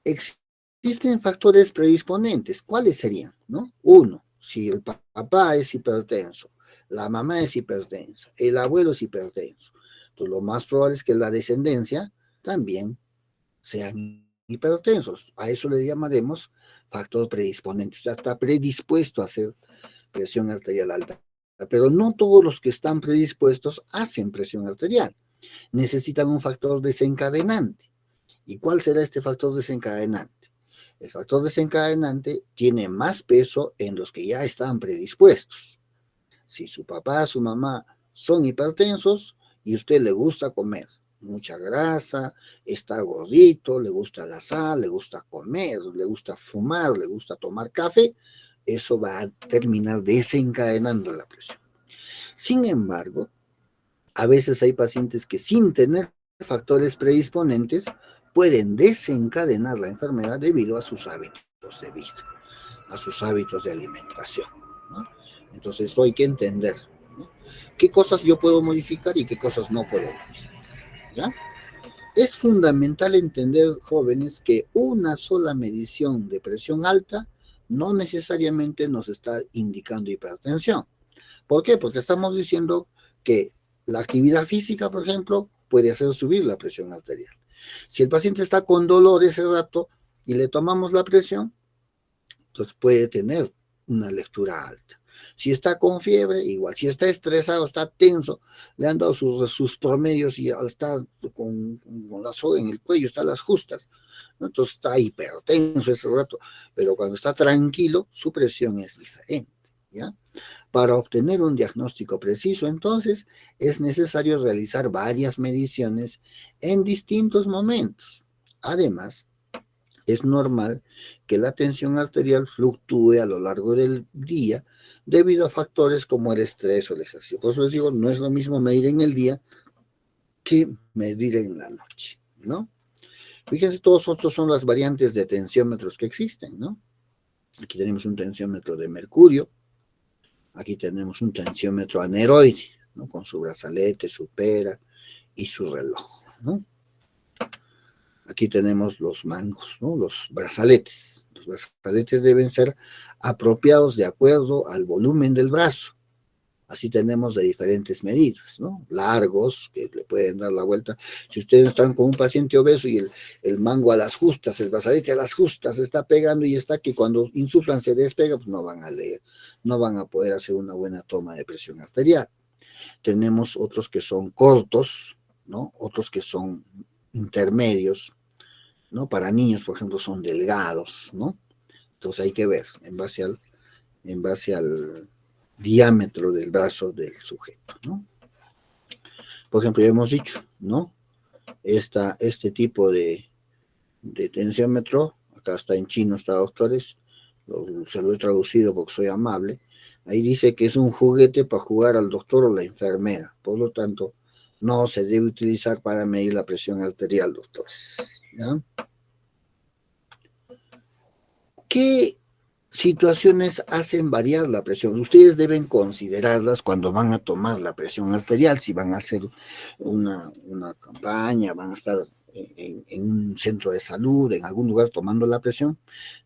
Existen factores predisponentes. ¿Cuáles serían, no? Uno, si el papá es hipertenso, la mamá es hipertensa, el abuelo es hipertenso, entonces lo más probable es que la descendencia también sean hipertensos. A eso le llamaremos factor predisponente. O sea, está predispuesto a hacer presión arterial alta. Pero no todos los que están predispuestos hacen presión arterial. Necesitan un factor desencadenante. ¿Y cuál será este factor desencadenante? El factor desencadenante tiene más peso en los que ya están predispuestos. Si su papá, su mamá son hipertensos y a usted le gusta comer mucha grasa, está gordito, le gusta la sal, le gusta comer, le gusta fumar, le gusta tomar café, eso va a terminar desencadenando la presión. Sin embargo, a veces hay pacientes que sin tener factores predisponentes pueden desencadenar la enfermedad debido a sus hábitos de vida, a sus hábitos de alimentación, ¿no? Entonces, esto hay que entender, ¿no? ¿Qué cosas yo puedo modificar y qué cosas no puedo modificar? ¿Ya? Es fundamental entender, jóvenes, que una sola medición de presión alta no necesariamente nos está indicando hipertensión. ¿Por qué? Porque estamos diciendo que la actividad física, por ejemplo, puede hacer subir la presión arterial. Si el paciente está con dolor ese rato y le tomamos la presión, entonces puede tener una lectura alta. Si está con fiebre, igual. Si está estresado, está tenso, le han dado sus promedios y está con la soga en el cuello, está a las justas, ¿no? Entonces está hipertenso ese rato. Pero cuando está tranquilo, su presión es diferente, ¿ya? Para obtener un diagnóstico preciso, entonces, es necesario realizar varias mediciones en distintos momentos. Además, es normal que la tensión arterial fluctúe a lo largo del día debido a factores como el estrés o el ejercicio. Por eso les digo, no es lo mismo medir en el día que medir en la noche, ¿no? Fíjense, todos estos son las variantes de tensiómetros que existen, ¿no? Aquí tenemos un tensiómetro de mercurio, aquí tenemos un tensiómetro aneroide, ¿no? Con su brazalete, su pera y su reloj, ¿no? Aquí tenemos los mangos, ¿no? Los brazaletes. Los brazaletes deben ser apropiados de acuerdo al volumen del brazo. Así tenemos de diferentes medidas, ¿no? Largos, que le pueden dar la vuelta. Si ustedes están con un paciente obeso y el mango a las justas, el brazalete a las justas, está pegando y está que cuando insuflan se despega, pues no van a leer, no van a poder hacer una buena toma de presión arterial. Tenemos otros que son cortos, ¿no? Otros que son intermedios, ¿no? Para niños, por ejemplo, son delgados, ¿no? Entonces hay que ver en base al diámetro del brazo del sujeto, ¿no? Por ejemplo, ya hemos dicho, ¿no? Este tipo de tensiómetro, acá está en chino, está, doctores, se lo he traducido porque soy amable, ahí dice que es un juguete para jugar al doctor o la enfermera, por lo tanto, no se debe utilizar para medir la presión arterial, doctores, ¿ya? ¿Qué situaciones hacen variar la presión? Ustedes deben considerarlas cuando van a tomar la presión arterial, si van a hacer una campaña, van a estar en un centro de salud, en algún lugar tomando la presión,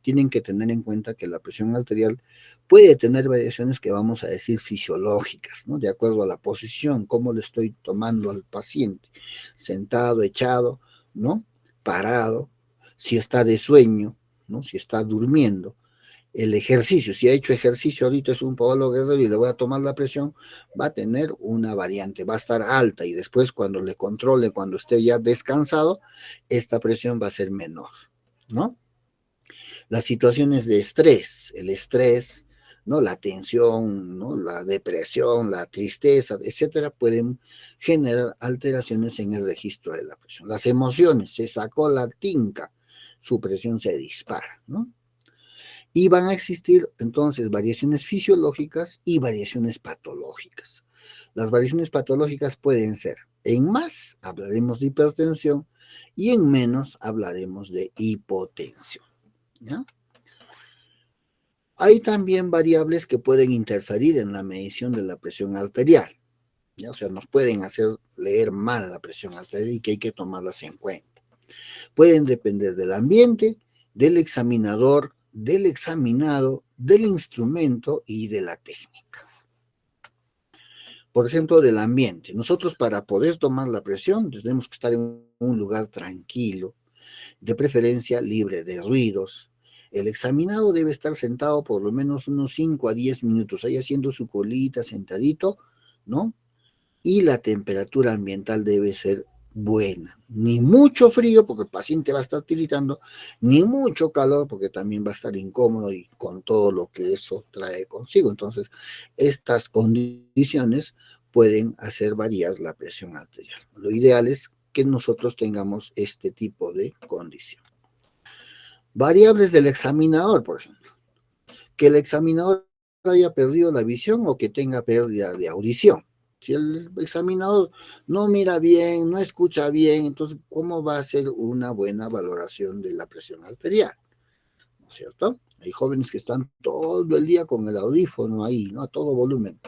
tienen que tener en cuenta que la presión arterial puede tener variaciones que vamos a decir fisiológicas, ¿no? De acuerdo a la posición, cómo le estoy tomando al paciente, sentado, echado, ¿no? Parado, si está de sueño, ¿no? Si está durmiendo, el ejercicio, si ha hecho ejercicio ahorita es un Pablo Guerrero y le voy a tomar la presión, va a tener una variante, va a estar alta y después cuando le controle, cuando esté ya descansado, esta presión va a ser menor, ¿no? Las situaciones de estrés, el estrés, ¿no? La tensión, ¿no? La depresión, la tristeza, etcétera, pueden generar alteraciones en el registro de la presión. Las emociones, se sacó la tinca, su presión se dispara, ¿no? Y van a existir entonces variaciones fisiológicas y variaciones patológicas. Las variaciones patológicas pueden ser, en más hablaremos de hipertensión y en menos hablaremos de hipotensión, ¿ya? Hay también variables que pueden interferir en la medición de la presión arterial, ¿ya? O sea, nos pueden hacer leer mal la presión arterial y que hay que tomarlas en cuenta. Pueden depender del ambiente, del examinador, del examinado, del instrumento y de la técnica. Por ejemplo, del ambiente. Nosotros para poder tomar la presión tenemos que estar en un lugar tranquilo, de preferencia libre de ruidos. El examinado debe estar sentado por lo menos unos 5 a 10 minutos, ahí haciendo su colita, sentadito, ¿no? Y la temperatura ambiental debe ser buena. Ni mucho frío, porque el paciente va a estar tiritando, ni mucho calor, porque también va a estar incómodo y con todo lo que eso trae consigo. Entonces, estas condiciones pueden hacer variar la presión arterial. Lo ideal es que nosotros tengamos este tipo de condición. Variables del examinador, por ejemplo. Que el examinador haya perdido la visión o que tenga pérdida de audición. Si el examinador no mira bien, no escucha bien, entonces, ¿cómo va a hacer una buena valoración de la presión arterial? ¿No es cierto? Hay jóvenes que están todo el día con el audífono ahí, ¿no? A todo volumen.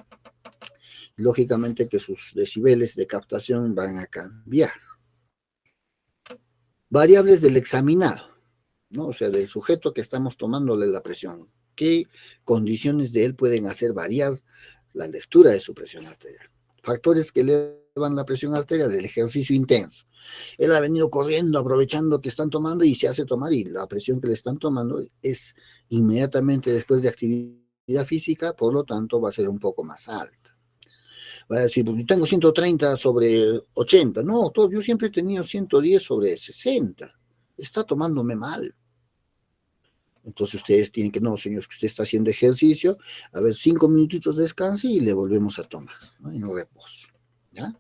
Lógicamente que sus decibeles de captación van a cambiar. Variables del examinado, ¿no? O sea, del sujeto que estamos tomándole la presión. ¿Qué condiciones de él pueden hacer variar la lectura de su presión arterial? Factores que elevan la presión arterial, el ejercicio intenso. Él ha venido corriendo, aprovechando que están tomando y se hace tomar y la presión que le están tomando es inmediatamente después de actividad física, por lo tanto va a ser un poco más alta. Va a decir, pues yo tengo 130 sobre 80. No, yo siempre he tenido 110 sobre 60. Está tomándome mal. Entonces ustedes tienen que, no, señores, que usted está haciendo ejercicio, a ver, 5 minutitos descanse y le volvemos a tomar, ¿no? En reposo, ¿ya?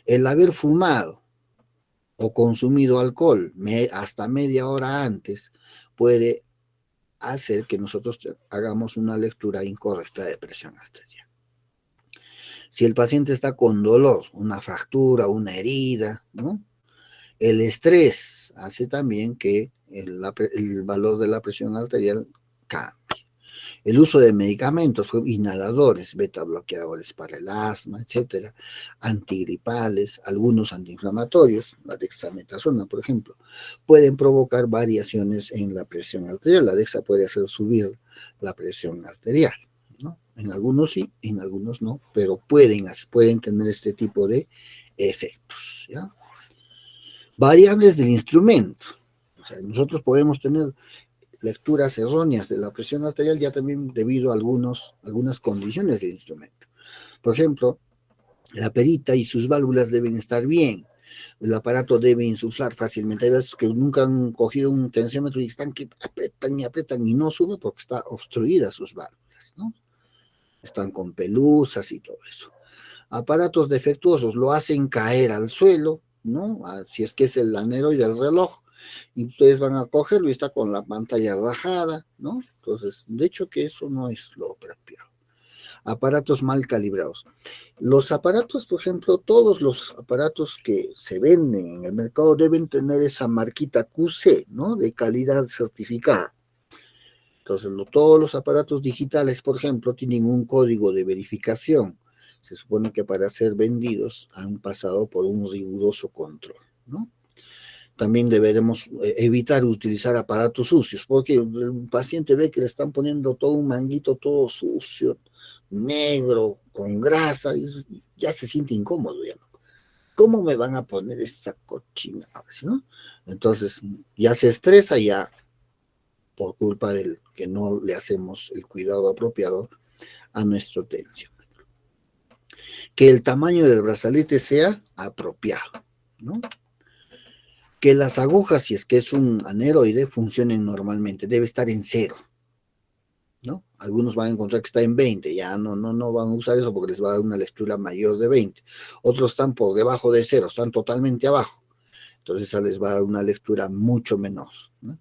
El haber fumado o consumido alcohol hasta media hora antes puede hacer que nosotros hagamos una lectura incorrecta de presión arterial. Si el paciente está con dolor, una fractura, una herida, ¿no? El estrés hace también que el valor de la presión arterial cambie. El uso de medicamentos, inhaladores, beta bloqueadores para el asma, etcétera, antigripales, algunos antiinflamatorios, la dexametasona, por ejemplo, pueden provocar variaciones en la presión arterial. La dexa puede hacer subir la presión arterial, ¿no? En algunos sí, en algunos no, pero pueden tener este tipo de efectos, ¿ya? Variables del instrumento. O sea, nosotros podemos tener lecturas erróneas de la presión arterial ya también debido a algunas condiciones del instrumento. Por ejemplo, la perita y sus válvulas deben estar bien. El aparato debe insuflar fácilmente. Hay veces que nunca han cogido un tensiómetro y están que apretan y no sube porque está obstruida sus válvulas, ¿no? Están con pelusas y todo eso. Aparatos defectuosos lo hacen caer al suelo, ¿no? Si es que es el aneroide del reloj, y ustedes van a cogerlo y está con la pantalla rajada, ¿no? Entonces, de hecho que eso no es lo propio. Aparatos mal calibrados. Los aparatos, por ejemplo, todos los aparatos que se venden en el mercado deben tener esa marquita QC, ¿no? De calidad certificada. Entonces, todos los aparatos digitales, por ejemplo, tienen un código de verificación. Se supone que para ser vendidos han pasado por un riguroso control, ¿no? También deberemos evitar utilizar aparatos sucios, porque el paciente ve que le están poniendo todo un manguito todo sucio, negro, con grasa, y ya se siente incómodo, ya, ¿no? ¿Cómo me van a poner esta cochina? ¿No? Entonces ya se estresa ya por culpa del que no le hacemos el cuidado apropiado a nuestro tensiómetro. Que el tamaño del brazalete sea apropiado, ¿no? Que las agujas, si es que es un aneroide, funcionen normalmente, debe estar en 0, ¿no? Algunos van a encontrar que está en 20, ya no van a usar eso porque les va a dar una lectura mayor de 20. Otros están por debajo de 0, están totalmente abajo, entonces esa les va a dar una lectura mucho menor, ¿no?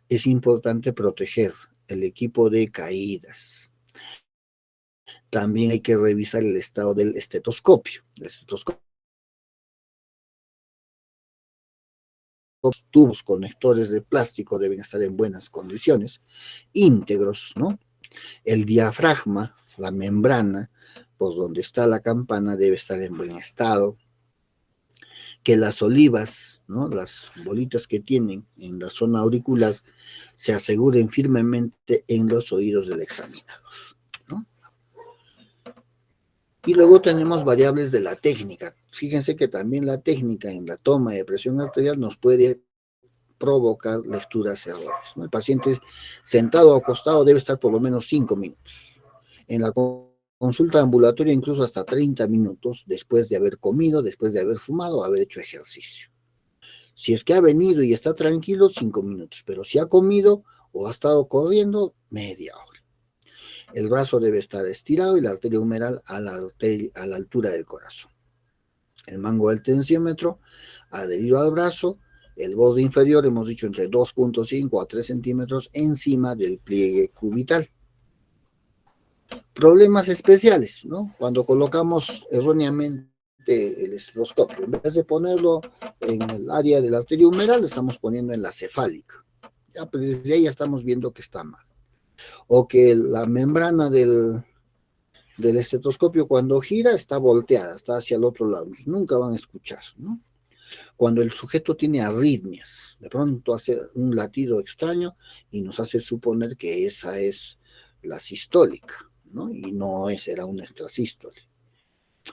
Es importante proteger el equipo de caídas. También hay que revisar el estado del estetoscopio. El estetoscopio, los tubos conectores de plástico deben estar en buenas condiciones, íntegros, ¿no? El diafragma, la membrana, por donde está la campana, debe estar en buen estado. Que las olivas, ¿no? Las bolitas que tienen en la zona auricular, se aseguren firmemente en los oídos del examinador, ¿no? Y luego tenemos variables de la técnica. Fíjense que también la técnica en la toma de presión arterial nos puede provocar lecturas erróneas, ¿no? El paciente sentado o acostado debe estar por lo menos 5 minutos. En la consulta ambulatoria incluso hasta 30 minutos después de haber comido, después de haber fumado o haber hecho ejercicio. Si es que ha venido y está tranquilo, 5 minutos, pero si ha comido o ha estado corriendo, media hora. El brazo debe estar estirado y la arteria humeral a la altura del corazón. El mango del tensiómetro adherido al brazo, el borde inferior, hemos dicho, entre 2.5 a 3 centímetros encima del pliegue cubital. Problemas especiales, ¿no? Cuando colocamos erróneamente el estetoscopio, en vez de ponerlo en el área de la arteria humeral, lo estamos poniendo en la cefálica. Ya, pues desde ahí ya estamos viendo que está mal. O que la membrana del estetoscopio cuando gira está volteada, está hacia el otro lado. Pues nunca van a escuchar, ¿no? Cuando el sujeto tiene arritmias, de pronto hace un latido extraño y nos hace suponer que esa es la sistólica, ¿no? Y no era una extrasístole.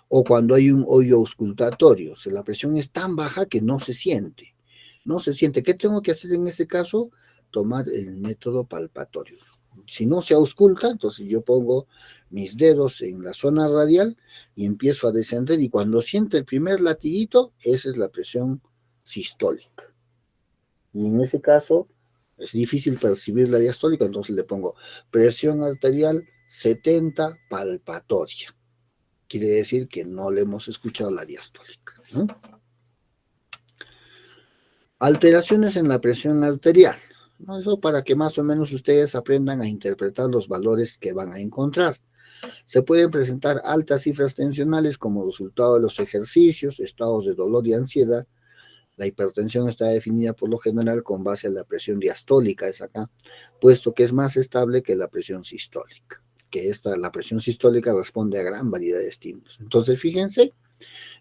O cuando hay un hoyo auscultatorio, o sea, la presión es tan baja que no se siente. No se siente. ¿Qué tengo que hacer en ese caso? Tomar el método palpatorio. Si no se ausculta, entonces yo pongo mis dedos en la zona radial y empiezo a descender, y cuando siente el primer latidito, esa es la presión sistólica. Y en ese caso Es difícil percibir la diastólica, entonces le pongo presión arterial 70 palpatoria. Quiere decir que no le hemos escuchado la diastólica, ¿no? Alteraciones en la presión arterial, ¿no? Eso para que más o menos ustedes aprendan a interpretar los valores que van a encontrar. Se pueden presentar altas cifras tensionales como resultado de los ejercicios, estados de dolor y ansiedad. La hipertensión está definida por lo general con base a la presión diastólica, es acá, puesto que es más estable que la presión sistólica, la presión sistólica responde a gran variedad de estímulos. Entonces, fíjense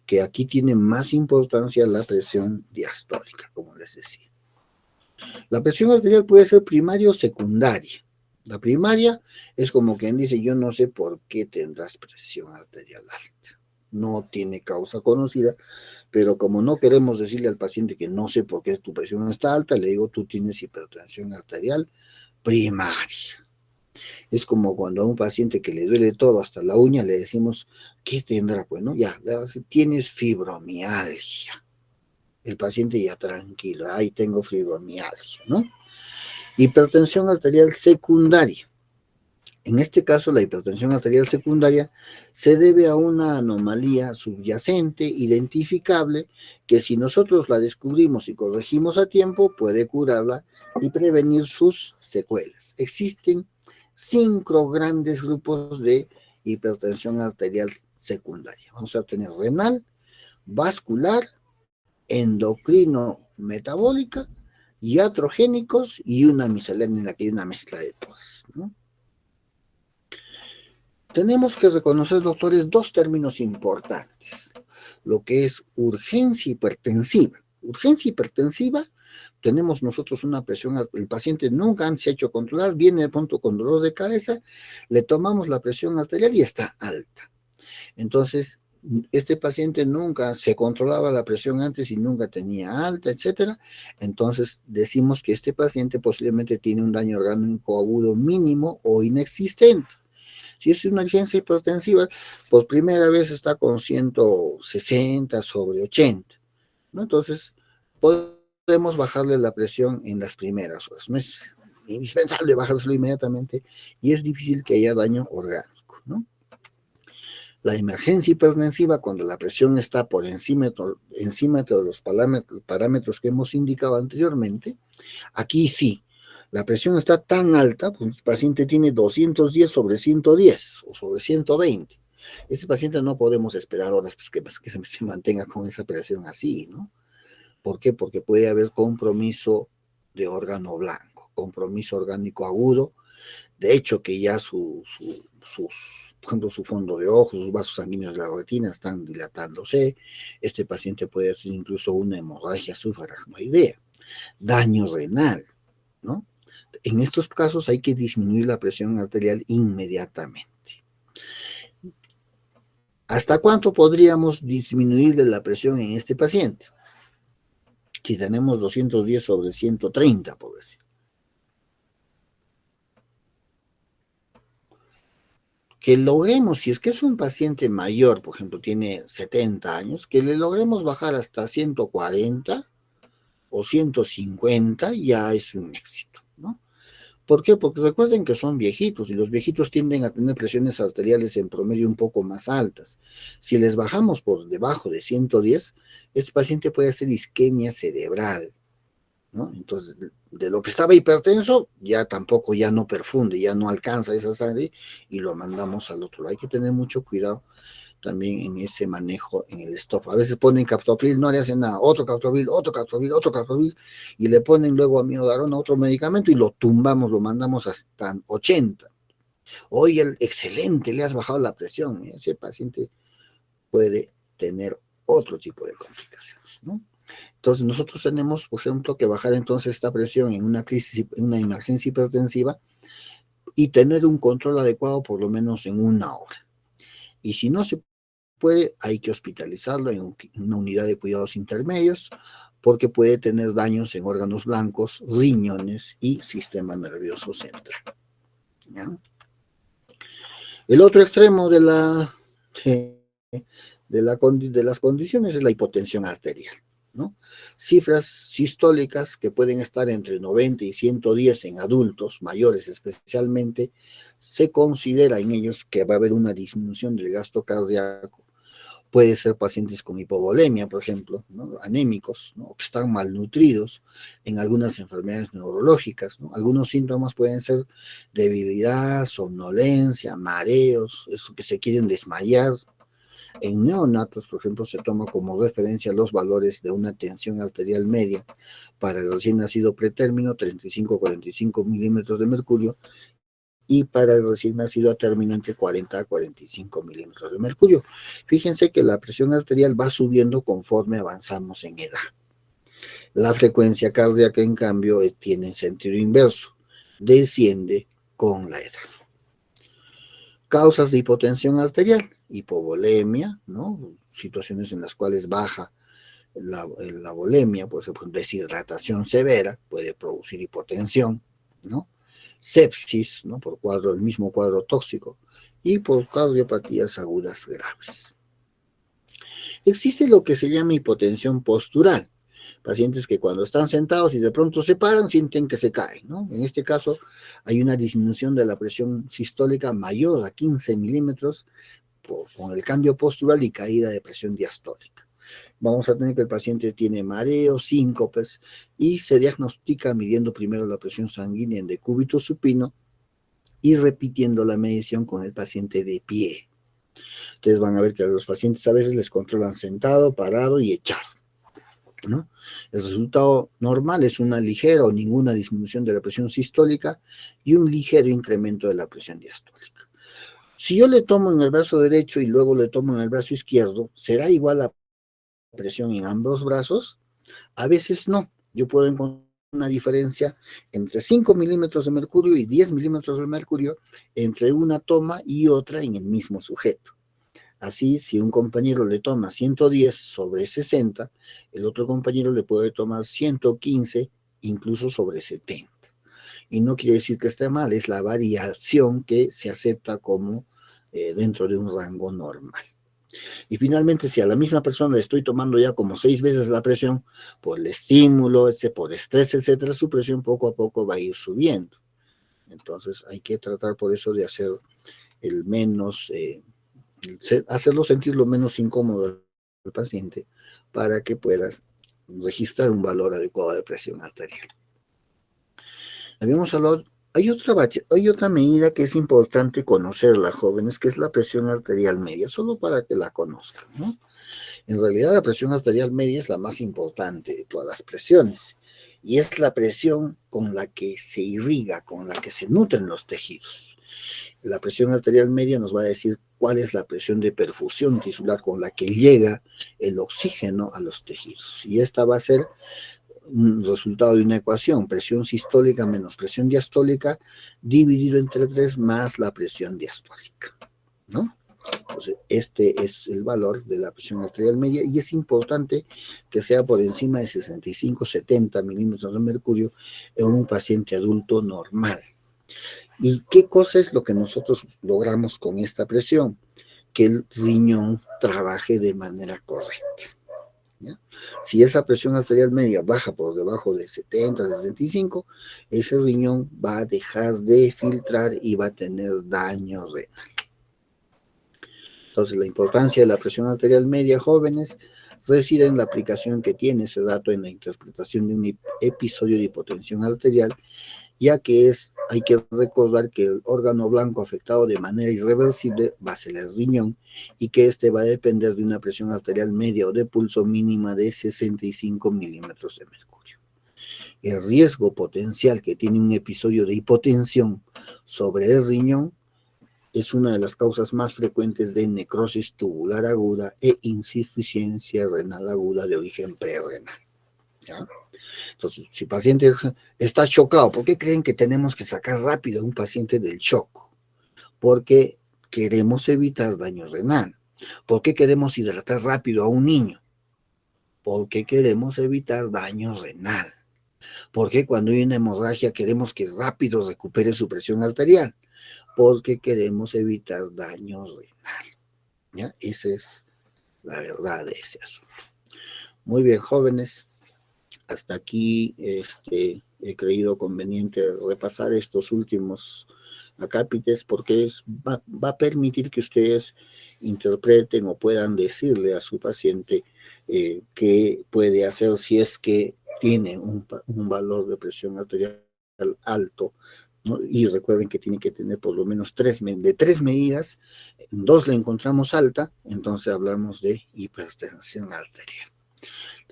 que aquí tiene más importancia la presión diastólica, como les decía. La presión arterial puede ser primaria o secundaria. La primaria es como quien dice, yo no sé por qué tendrás presión arterial alta. No tiene causa conocida, pero como no queremos decirle al paciente que no sé por qué tu presión está alta, le digo, tú tienes hipertensión arterial primaria. Es como cuando a un paciente que le duele todo hasta la uña le decimos, ¿qué tendrá? Bueno, ya, tienes fibromialgia. El paciente ya tranquilo, ahí tengo fibromialgia, ¿no? Hipertensión arterial secundaria. En este caso, la hipertensión arterial secundaria se debe a una anomalía subyacente, identificable, que si nosotros la descubrimos y corregimos a tiempo, puede curarla y prevenir sus secuelas. Existen 5 grandes grupos de hipertensión arterial secundaria. Vamos a tener renal, vascular, endocrino-metabólica, iatrogénicos y una miscelánea en la que hay una mezcla de todas, ¿no? Tenemos que reconocer, doctores, 2 términos importantes. Lo que es urgencia hipertensiva. Urgencia hipertensiva, tenemos nosotros una presión, el paciente nunca se ha hecho controlar, viene de pronto con dolor de cabeza, le tomamos la presión arterial y está alta. Entonces, este paciente nunca se controlaba la presión antes y nunca tenía alta, etcétera. Entonces, decimos que este paciente posiblemente tiene un daño orgánico agudo mínimo o inexistente. Si es una urgencia hipertensiva, pues primera vez está con 160 sobre 80, ¿no? Entonces, podemos bajarle la presión en las primeras horas. No es indispensable bajárselo inmediatamente y es difícil que haya daño orgánico, ¿no? La emergencia hipertensiva, cuando la presión está por encima de los parámetros que hemos indicado anteriormente, aquí sí. La presión está tan alta, pues el paciente tiene 210 sobre 110 o sobre 120. Este paciente no podemos esperar horas pues, que se mantenga con esa presión así, ¿no? ¿Por qué? Porque puede haber compromiso de órgano blanco, compromiso orgánico agudo. De hecho, que ya por ejemplo, su fondo de ojos, sus vasos sanguíneos de la retina están dilatándose. Este paciente puede hacer incluso una hemorragia subaracnoidea, daño renal, ¿no? En estos casos hay que disminuir la presión arterial inmediatamente. ¿Hasta cuánto podríamos disminuirle la presión en este paciente? Si tenemos 210 sobre 130, por decir. Que logremos, si es que es un paciente mayor, por ejemplo, tiene 70 años, que le logremos bajar hasta 140 o 150, ya es un éxito, ¿no? ¿Por qué? Porque recuerden que son viejitos y los viejitos tienden a tener presiones arteriales en promedio un poco más altas. Si les bajamos por debajo de 110, este paciente puede hacer isquemia cerebral, ¿no? Entonces, de lo que estaba hipertenso, ya no perfunde, ya no alcanza esa sangre y lo mandamos al otro lado. Hay que tener mucho cuidado también en ese manejo en el stop. A veces ponen captopril, no le hacen nada, otro captopril, y le ponen luego amiodarona, otro medicamento, y lo tumbamos, lo mandamos hasta 80. Oye, excelente, le has bajado la presión. Ese paciente puede tener otro tipo de complicaciones, ¿no? Entonces nosotros tenemos, por ejemplo, que bajar entonces esta presión en una crisis, en una emergencia hipertensiva, y tener un control adecuado por lo menos en 1 hora. Y si no se puede, hay que hospitalizarlo en una unidad de cuidados intermedios porque puede tener daños en órganos blancos, riñones y sistema nervioso central. ¿Ya? El otro extremo de las condiciones es la hipotensión arterial. ¿no? Cifras sistólicas que pueden estar entre 90 y 110 en adultos mayores especialmente, se considera en ellos que va a haber una disminución del gasto cardíaco. Puede ser pacientes con hipovolemia, por ejemplo, ¿no? Anémicos, ¿no? Que están malnutridos, en algunas enfermedades neurológicas, ¿no? Algunos síntomas pueden ser debilidad, somnolencia, mareos, eso que se quieren desmayar. En neonatos, por ejemplo, se toma como referencia los valores de una tensión arterial media para el recién nacido pretérmino, 35-45 milímetros de mercurio, y para el recién nacido a término entre 40 a 45 milímetros de mercurio. Fíjense que la presión arterial va subiendo conforme avanzamos en edad. La frecuencia cardíaca, en cambio, tiene sentido inverso, desciende con la edad. Causas de hipotensión arterial, hipovolemia, ¿no? Situaciones en las cuales baja la volemia, por ejemplo, deshidratación severa puede producir hipotensión, ¿no? Sepsis, ¿no? Por el mismo cuadro tóxico, y por cardiopatías agudas graves. Existe lo que se llama hipotensión postural, pacientes que cuando están sentados y de pronto se paran sienten que se caen, ¿no? En este caso hay una disminución de la presión sistólica mayor a 15 milímetros con el cambio postural y caída de presión diastólica. Vamos a tener que el paciente tiene mareos, síncopes, y se diagnostica midiendo primero la presión sanguínea en decúbito supino y repitiendo la medición con el paciente de pie. Ustedes van a ver que a los pacientes a veces les controlan sentado, parado y echado, ¿no? El resultado normal es una ligera o ninguna disminución de la presión sistólica y un ligero incremento de la presión diastólica. Si yo le tomo en el brazo derecho y luego le tomo en el brazo izquierdo, ¿será igual la presión en ambos brazos? A veces no. Yo puedo encontrar una diferencia entre 5 milímetros de mercurio y 10 milímetros de mercurio entre una toma y otra en el mismo sujeto. Así, si un compañero le toma 110 sobre 60, el otro compañero le puede tomar 115, incluso sobre 70. Y no quiere decir que esté mal, es la variación que se acepta como dentro de un rango normal. Y finalmente, si a la misma persona le estoy tomando ya como 6 veces la presión, por el estímulo, por estrés, etcétera, su presión poco a poco va a ir subiendo. Entonces hay que tratar por eso de hacer el menos, hacerlo sentir lo menos incómodo al paciente para que puedas registrar un valor adecuado de presión arterial. Habíamos hablado, hay otra medida que es importante conocerla, jóvenes, que es la presión arterial media, solo para que la conozcan, ¿no? En realidad la presión arterial media es la más importante de todas las presiones y es la presión con la que se irriga, con la que se nutren los tejidos. La presión arterial media nos va a decir cuál es la presión de perfusión tisular con la que llega el oxígeno a los tejidos, y esta va a ser un resultado de una ecuación, presión sistólica menos presión diastólica dividido entre 3 más la presión diastólica, ¿no? Entonces, este es el valor de la presión arterial media y es importante que sea por encima de 65-70 milímetros de mercurio en un paciente adulto normal. ¿Y qué cosa es lo que nosotros logramos con esta presión? Que el riñón trabaje de manera correcta, ¿ya? Si esa presión arterial media baja por debajo de 70-65, ese riñón va a dejar de filtrar y va a tener daño renal. Entonces, la importancia de la presión arterial media, jóvenes, reside en la aplicación que tiene ese dato en la interpretación de un episodio de hipotensión arterial, ya que hay que recordar que el órgano blanco afectado de manera irreversible va a ser el riñón y que este va a depender de una presión arterial media o de pulso mínima de 65 milímetros de mercurio. El riesgo potencial que tiene un episodio de hipotensión sobre el riñón es una de las causas más frecuentes de necrosis tubular aguda e insuficiencia renal aguda de origen prerrenal, ¿ya? Entonces, si el paciente está chocado, ¿por qué creen que tenemos que sacar rápido a un paciente del shock? Porque queremos evitar daño renal. ¿Por qué queremos hidratar rápido a un niño? Porque queremos evitar daño renal. Porque cuando hay una hemorragia queremos que rápido recupere su presión arterial. Porque queremos evitar daño renal, ¿ya? Esa es la verdad de ese asunto. Muy bien, jóvenes. Hasta aquí he creído conveniente repasar estos últimos acápites porque va a permitir que ustedes interpreten o puedan decirle a su paciente qué puede hacer si es que tiene un valor de presión arterial alto, ¿no? Y recuerden que tiene que tener por lo menos de 3 medidas, en 2 la encontramos alta, entonces hablamos de hipertensión arterial.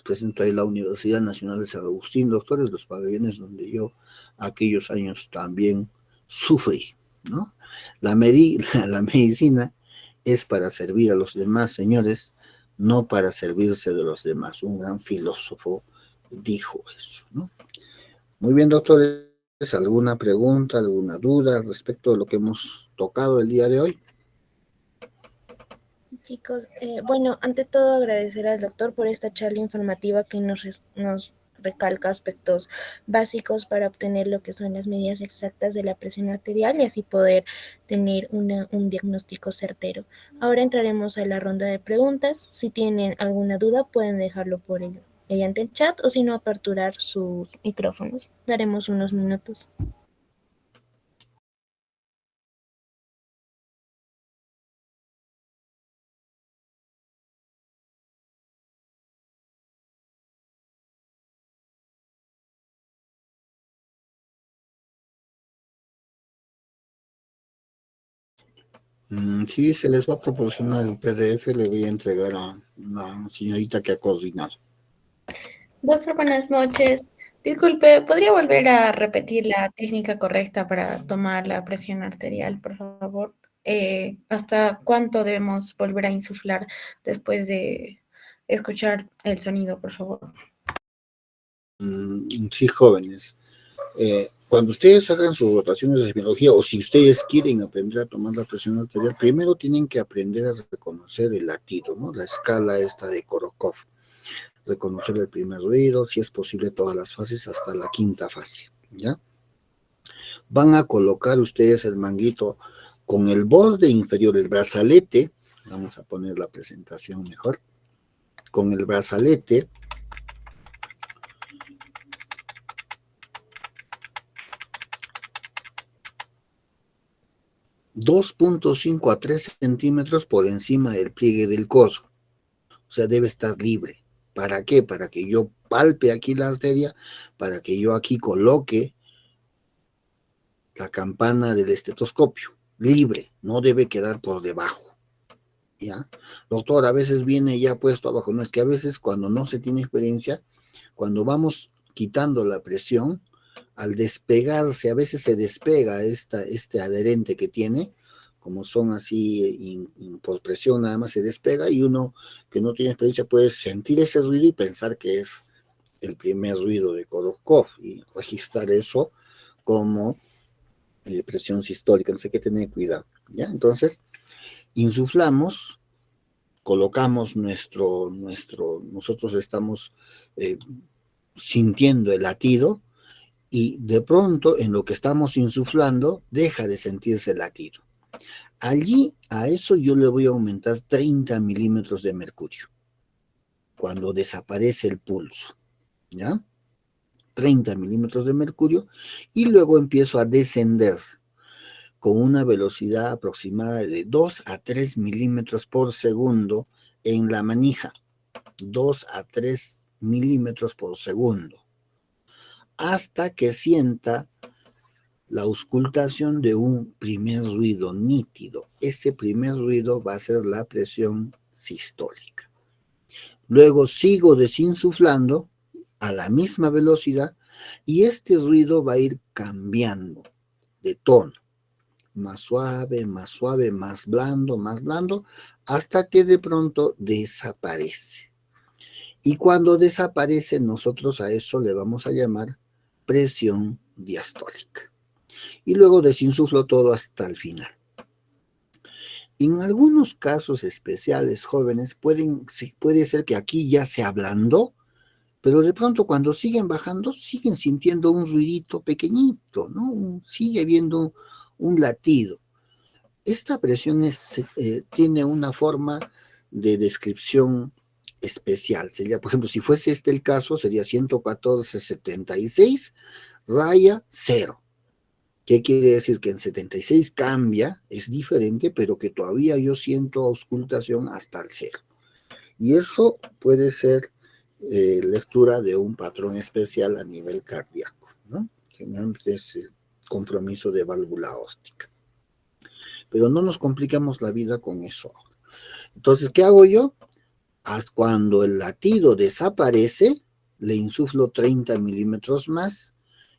Presento ahí la Universidad Nacional de San Agustín, doctores, los pabellones donde yo aquellos años también sufrí, ¿no? La medicina es para servir a los demás, señores, no para servirse de los demás. Un gran filósofo dijo eso, ¿no? Muy bien, doctores, ¿alguna pregunta, alguna duda respecto de lo que hemos tocado el día de hoy? Chicos, bueno, ante todo agradecer al doctor por esta charla informativa que nos recalca aspectos básicos para obtener lo que son las medidas exactas de la presión arterial y así poder tener un diagnóstico certero. Ahora entraremos a la ronda de preguntas. Si tienen alguna duda pueden dejarlo mediante el chat o si no aperturar sus micrófonos. Daremos unos minutos. Sí, se les va a proporcionar el PDF, le voy a entregar a la señorita que ha coordinado. Doctor, buenas noches. Disculpe, ¿podría volver a repetir la técnica correcta para tomar la presión arterial, por favor? ¿Hasta cuánto debemos volver a insuflar después de escuchar el sonido, por favor? Sí, jóvenes. Cuando ustedes hagan sus rotaciones de biología o si ustedes quieren aprender a tomar la presión arterial, primero tienen que aprender a reconocer el latido, ¿no? La escala esta de Korokov. Reconocer el primer ruido, si es posible todas las fases hasta la 5ª fase, ¿ya? Van a colocar ustedes el manguito con el borde inferior, el brazalete, vamos a poner la presentación mejor, con el brazalete, ...2.5 a 3 centímetros por encima del pliegue del codo. O sea, debe estar libre. ¿Para qué? Para que yo palpe aquí la arteria, para que yo aquí coloque la campana del estetoscopio. Libre, no debe quedar por debajo. ¿Ya? Doctor, a veces viene ya puesto abajo. No, es que a veces cuando no se tiene experiencia, cuando vamos quitando la presión, al despegarse, a veces se despega este adherente que tiene, como son así, por presión nada más se despega y uno que no tiene experiencia puede sentir ese ruido y pensar que es el primer ruido de Korokov y registrar eso como presión sistólica, no sé qué tener cuidado, ¿ya? Entonces, insuflamos, colocamos nosotros estamos sintiendo el latido, y de pronto en lo que estamos insuflando deja de sentirse el latido. Allí a eso yo le voy a aumentar 30 milímetros de mercurio cuando desaparece el pulso, ¿ya? 30 milímetros de mercurio y luego empiezo a descender con una velocidad aproximada de 2 a 3 milímetros por segundo en la manija, 2 a 3 milímetros por segundo, hasta que sienta la auscultación de un primer ruido nítido. Ese primer ruido va a ser la presión sistólica. Luego sigo desinsuflando a la misma velocidad y este ruido va a ir cambiando de tono. Más suave, más blando, hasta que de pronto desaparece. Y cuando desaparece, nosotros a eso le vamos a llamar presión diastólica. Y luego desinsuflo todo hasta el final. En algunos casos especiales, jóvenes, puede ser que aquí ya se ablandó, pero de pronto cuando siguen bajando, siguen sintiendo un ruidito pequeñito, ¿no? Sigue habiendo un latido. Esta presión tiene una forma de descripción especial. Sería, por ejemplo, si fuese este el caso, sería 114,76, raya 0. ¿Qué quiere decir? Que en 76 cambia, es diferente, pero que todavía yo siento auscultación hasta el 0. Y eso puede ser lectura de un patrón especial a nivel cardíaco, ¿no? Generalmente es compromiso de válvula óstica. Pero no nos complicamos la vida con eso. Entonces, ¿qué hago yo? Cuando el latido desaparece, le insuflo 30 milímetros más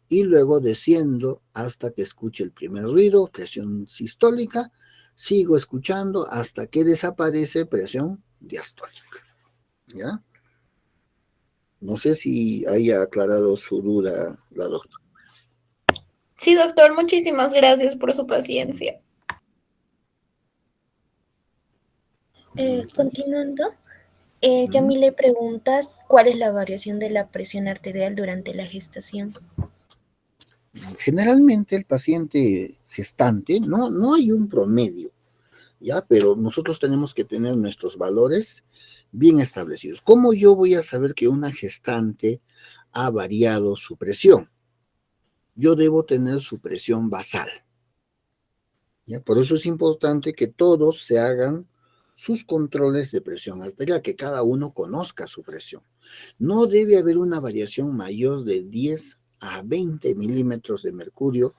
y luego desciendo hasta que escuche el primer ruido, presión sistólica, sigo escuchando hasta que desaparece presión diastólica. ¿Ya? No sé si haya aclarado su duda la doctora. Sí, doctor, muchísimas gracias por su paciencia. Continuando, Yamile preguntas, ¿cuál es la variación de la presión arterial durante la gestación? Generalmente el paciente gestante, no hay un promedio, ¿ya? Pero nosotros tenemos que tener nuestros valores bien establecidos. ¿Cómo yo voy a saber que una gestante ha variado su presión? Yo debo tener su presión basal, ¿ya? Por eso es importante que todos se hagan sus controles de presión arterial, que cada uno conozca su presión. No debe haber una variación mayor de 10 a 20 milímetros de mercurio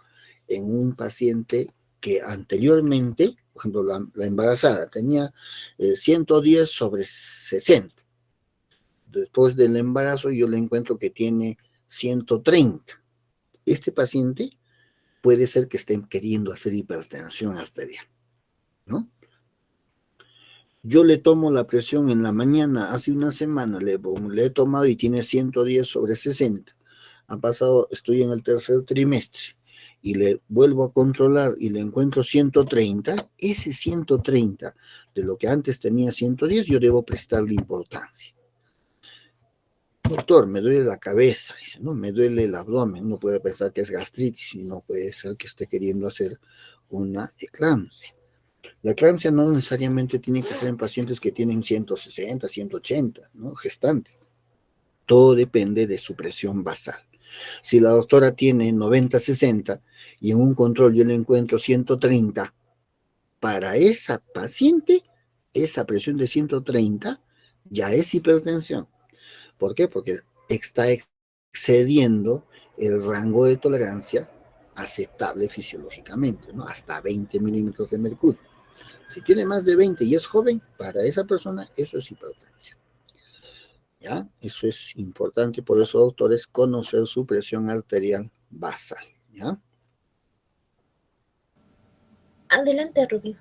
en un paciente que anteriormente, por ejemplo, la embarazada tenía 110 sobre 60. Después del embarazo yo le encuentro que tiene 130. Este paciente puede ser que estén queriendo hacer hipertensión arterial, ¿no? Yo le tomo la presión en la mañana, hace una semana le he tomado y tiene 110 sobre 60. Ha pasado, estoy en el tercer trimestre y le vuelvo a controlar y le encuentro 130. Ese 130 de lo que antes tenía 110, yo debo prestarle importancia. Doctor, me duele la cabeza, dice, ¿no? Me duele el abdomen. Uno puede pensar que es gastritis y no puede ser que esté queriendo hacer una eclampsia. La eclampsia no necesariamente tiene que ser en pacientes que tienen 160, 180, ¿no? Gestantes. Todo depende de su presión basal. Si la doctora tiene 90-60 y en un control yo le encuentro 130, para esa paciente, esa presión de 130 ya es hipertensión. ¿Por qué? Porque está excediendo el rango de tolerancia aceptable fisiológicamente, ¿no? Hasta 20 milímetros de mercurio. Si tiene más de 20 y es joven, para esa persona eso es hipertensión. ¿Ya? Eso es importante, por eso, doctores, conocer su presión arterial basal. ¿Ya? Adelante, Rubí.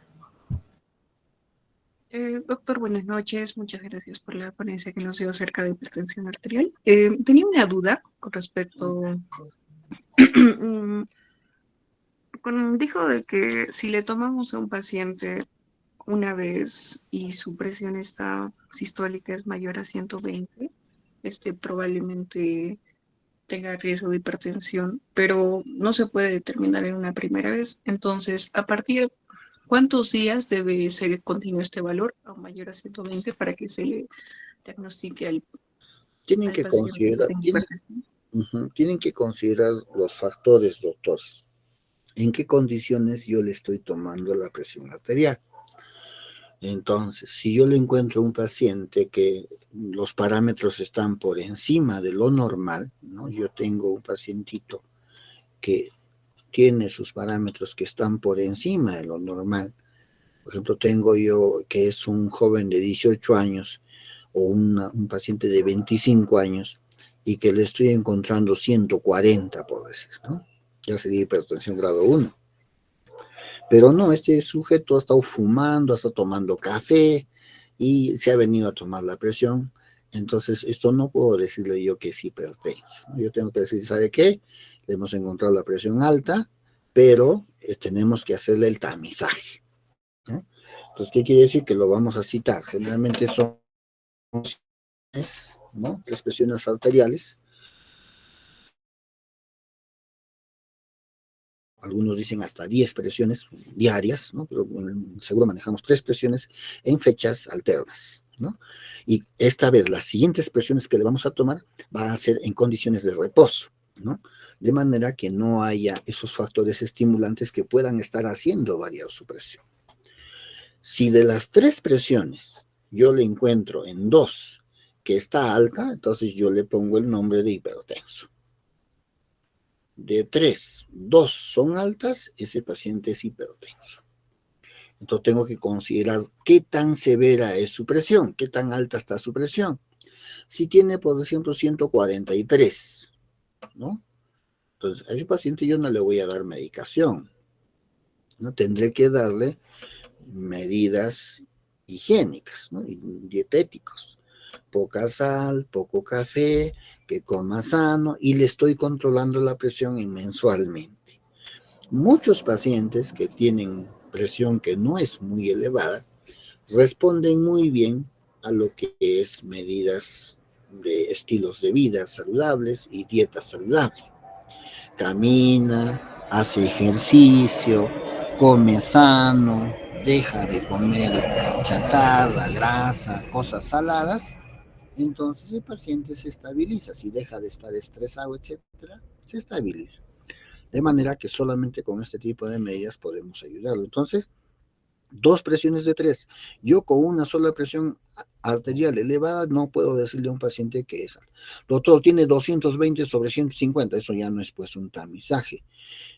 Doctor, buenas noches. Muchas gracias por la ponencia que nos dio acerca de hipertensión arterial. Tenía una duda con respecto. Dijo de que si le tomamos a un paciente una vez y su presión está sistólica es mayor a 120, probablemente tenga riesgo de hipertensión, pero no se puede determinar en una primera vez. Entonces, ¿a partir de cuántos días debe ser continuo este valor a mayor a 120 para que se le diagnostique Tienen al que paciente que considerar, tenga hipertensión? tienen que considerar los factores, doctores. ¿En qué condiciones yo le estoy tomando la presión arterial? Entonces, si yo le encuentro a un paciente que los parámetros están por encima de lo normal, ¿no? Yo tengo un pacientito que tiene sus parámetros que están por encima de lo normal. Por ejemplo, tengo yo que es un joven de 18 años o un paciente de 25 años y que le estoy encontrando 140, por decir, ¿no? Ya sería hipertensión grado 1. Pero no, este sujeto ha estado fumando, ha estado tomando café y se ha venido a tomar la presión. Entonces, esto no puedo decirle yo que es hipertenso, ¿no? Yo tengo que decir, ¿sabe qué? Le hemos encontrado la presión alta, pero tenemos que hacerle el tamizaje, ¿no? Entonces, ¿qué quiere decir? Que lo vamos a citar. Generalmente son, ¿no? 3 presiones arteriales. Algunos dicen hasta 10 presiones diarias, ¿no? Pero seguro manejamos 3 presiones en fechas alternas. ¿no? Y esta vez las siguientes presiones que le vamos a tomar van a ser en condiciones de reposo, ¿no? De manera que no haya esos factores estimulantes que puedan estar haciendo variar su presión. Si de las 3 presiones yo le encuentro en 2 que está alta, entonces yo le pongo el nombre de hipertenso. De 3, 2 son altas, ese paciente es hipertenso. Entonces tengo que considerar qué tan severa es su presión, qué tan alta está su presión. Si tiene, por ejemplo, 143, ¿no? Entonces a ese paciente yo no le voy a dar medicación, ¿no? Tendré que darle medidas higiénicas, ¿no? Y dietéticos. Poca sal, poco café, que coma sano, y le estoy controlando la presión mensualmente. Muchos pacientes que tienen presión que no es muy elevada responden muy bien a lo que es medidas de estilos de vida saludables y dieta saludable. Camina, hace ejercicio, come sano, deja de comer chatarra, grasa, cosas saladas, entonces el paciente se estabiliza. Si deja de estar estresado, etcétera, se estabiliza. De manera que solamente con este tipo de medidas podemos ayudarlo. Entonces, 2 presiones de 3. Yo con una sola presión arterial elevada no puedo decirle a un paciente que es. Doctor, tiene 220/150. Eso ya no es pues un tamizaje.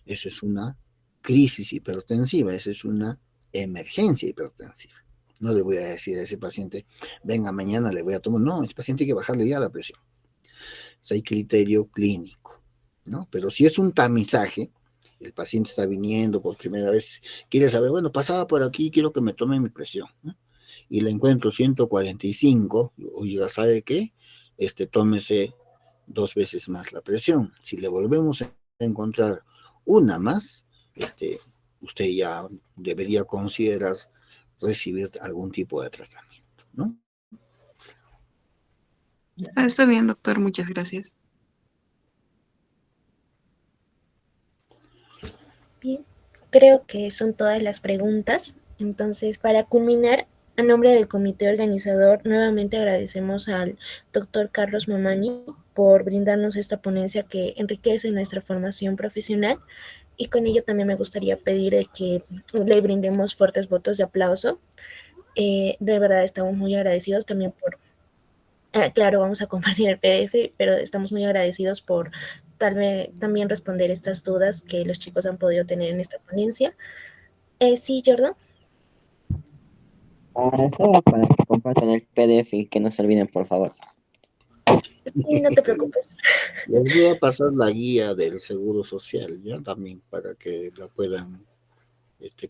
Eso es una crisis hipertensiva. Eso es una emergencia hipertensiva. No le voy a decir a ese paciente, venga, mañana le voy a tomar. No, ese paciente hay que bajarle ya la presión. O sea, hay criterio clínico, ¿no? Pero si es un tamizaje, el paciente está viniendo por primera vez, quiere saber, bueno, pasaba por aquí, quiero que me tome mi presión, ¿no? Y le encuentro 145, oiga, ¿sabe qué? Tómese 2 veces más la presión. Si le volvemos a encontrar una más, usted ya debería considerar recibir algún tipo de tratamiento, ¿no? Está bien, doctor, muchas gracias. Bien, creo que son todas las preguntas. Entonces, para culminar, a nombre del comité organizador, nuevamente agradecemos al doctor Carlos Mamani por brindarnos esta ponencia que enriquece nuestra formación profesional, y con ello también me gustaría pedir que le brindemos fuertes votos de aplauso. De verdad estamos muy agradecidos también por, claro, vamos a compartir el PDF, pero estamos muy agradecidos por tal vez también responder estas dudas que los chicos han podido tener en esta ponencia. Sí, Jordan. Solo para que compartan el PDF y que no se olviden, por favor. Sí, no te preocupes. Les voy a pasar la guía del Seguro Social, ¿ya? También para que la puedan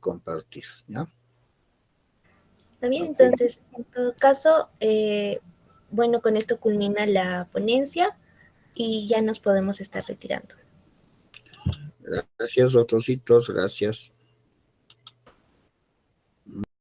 compartir, ¿ya? Está bien, entonces, en todo caso, bueno, con esto culmina la ponencia y ya nos podemos estar retirando. Gracias, doctorcitos, gracias.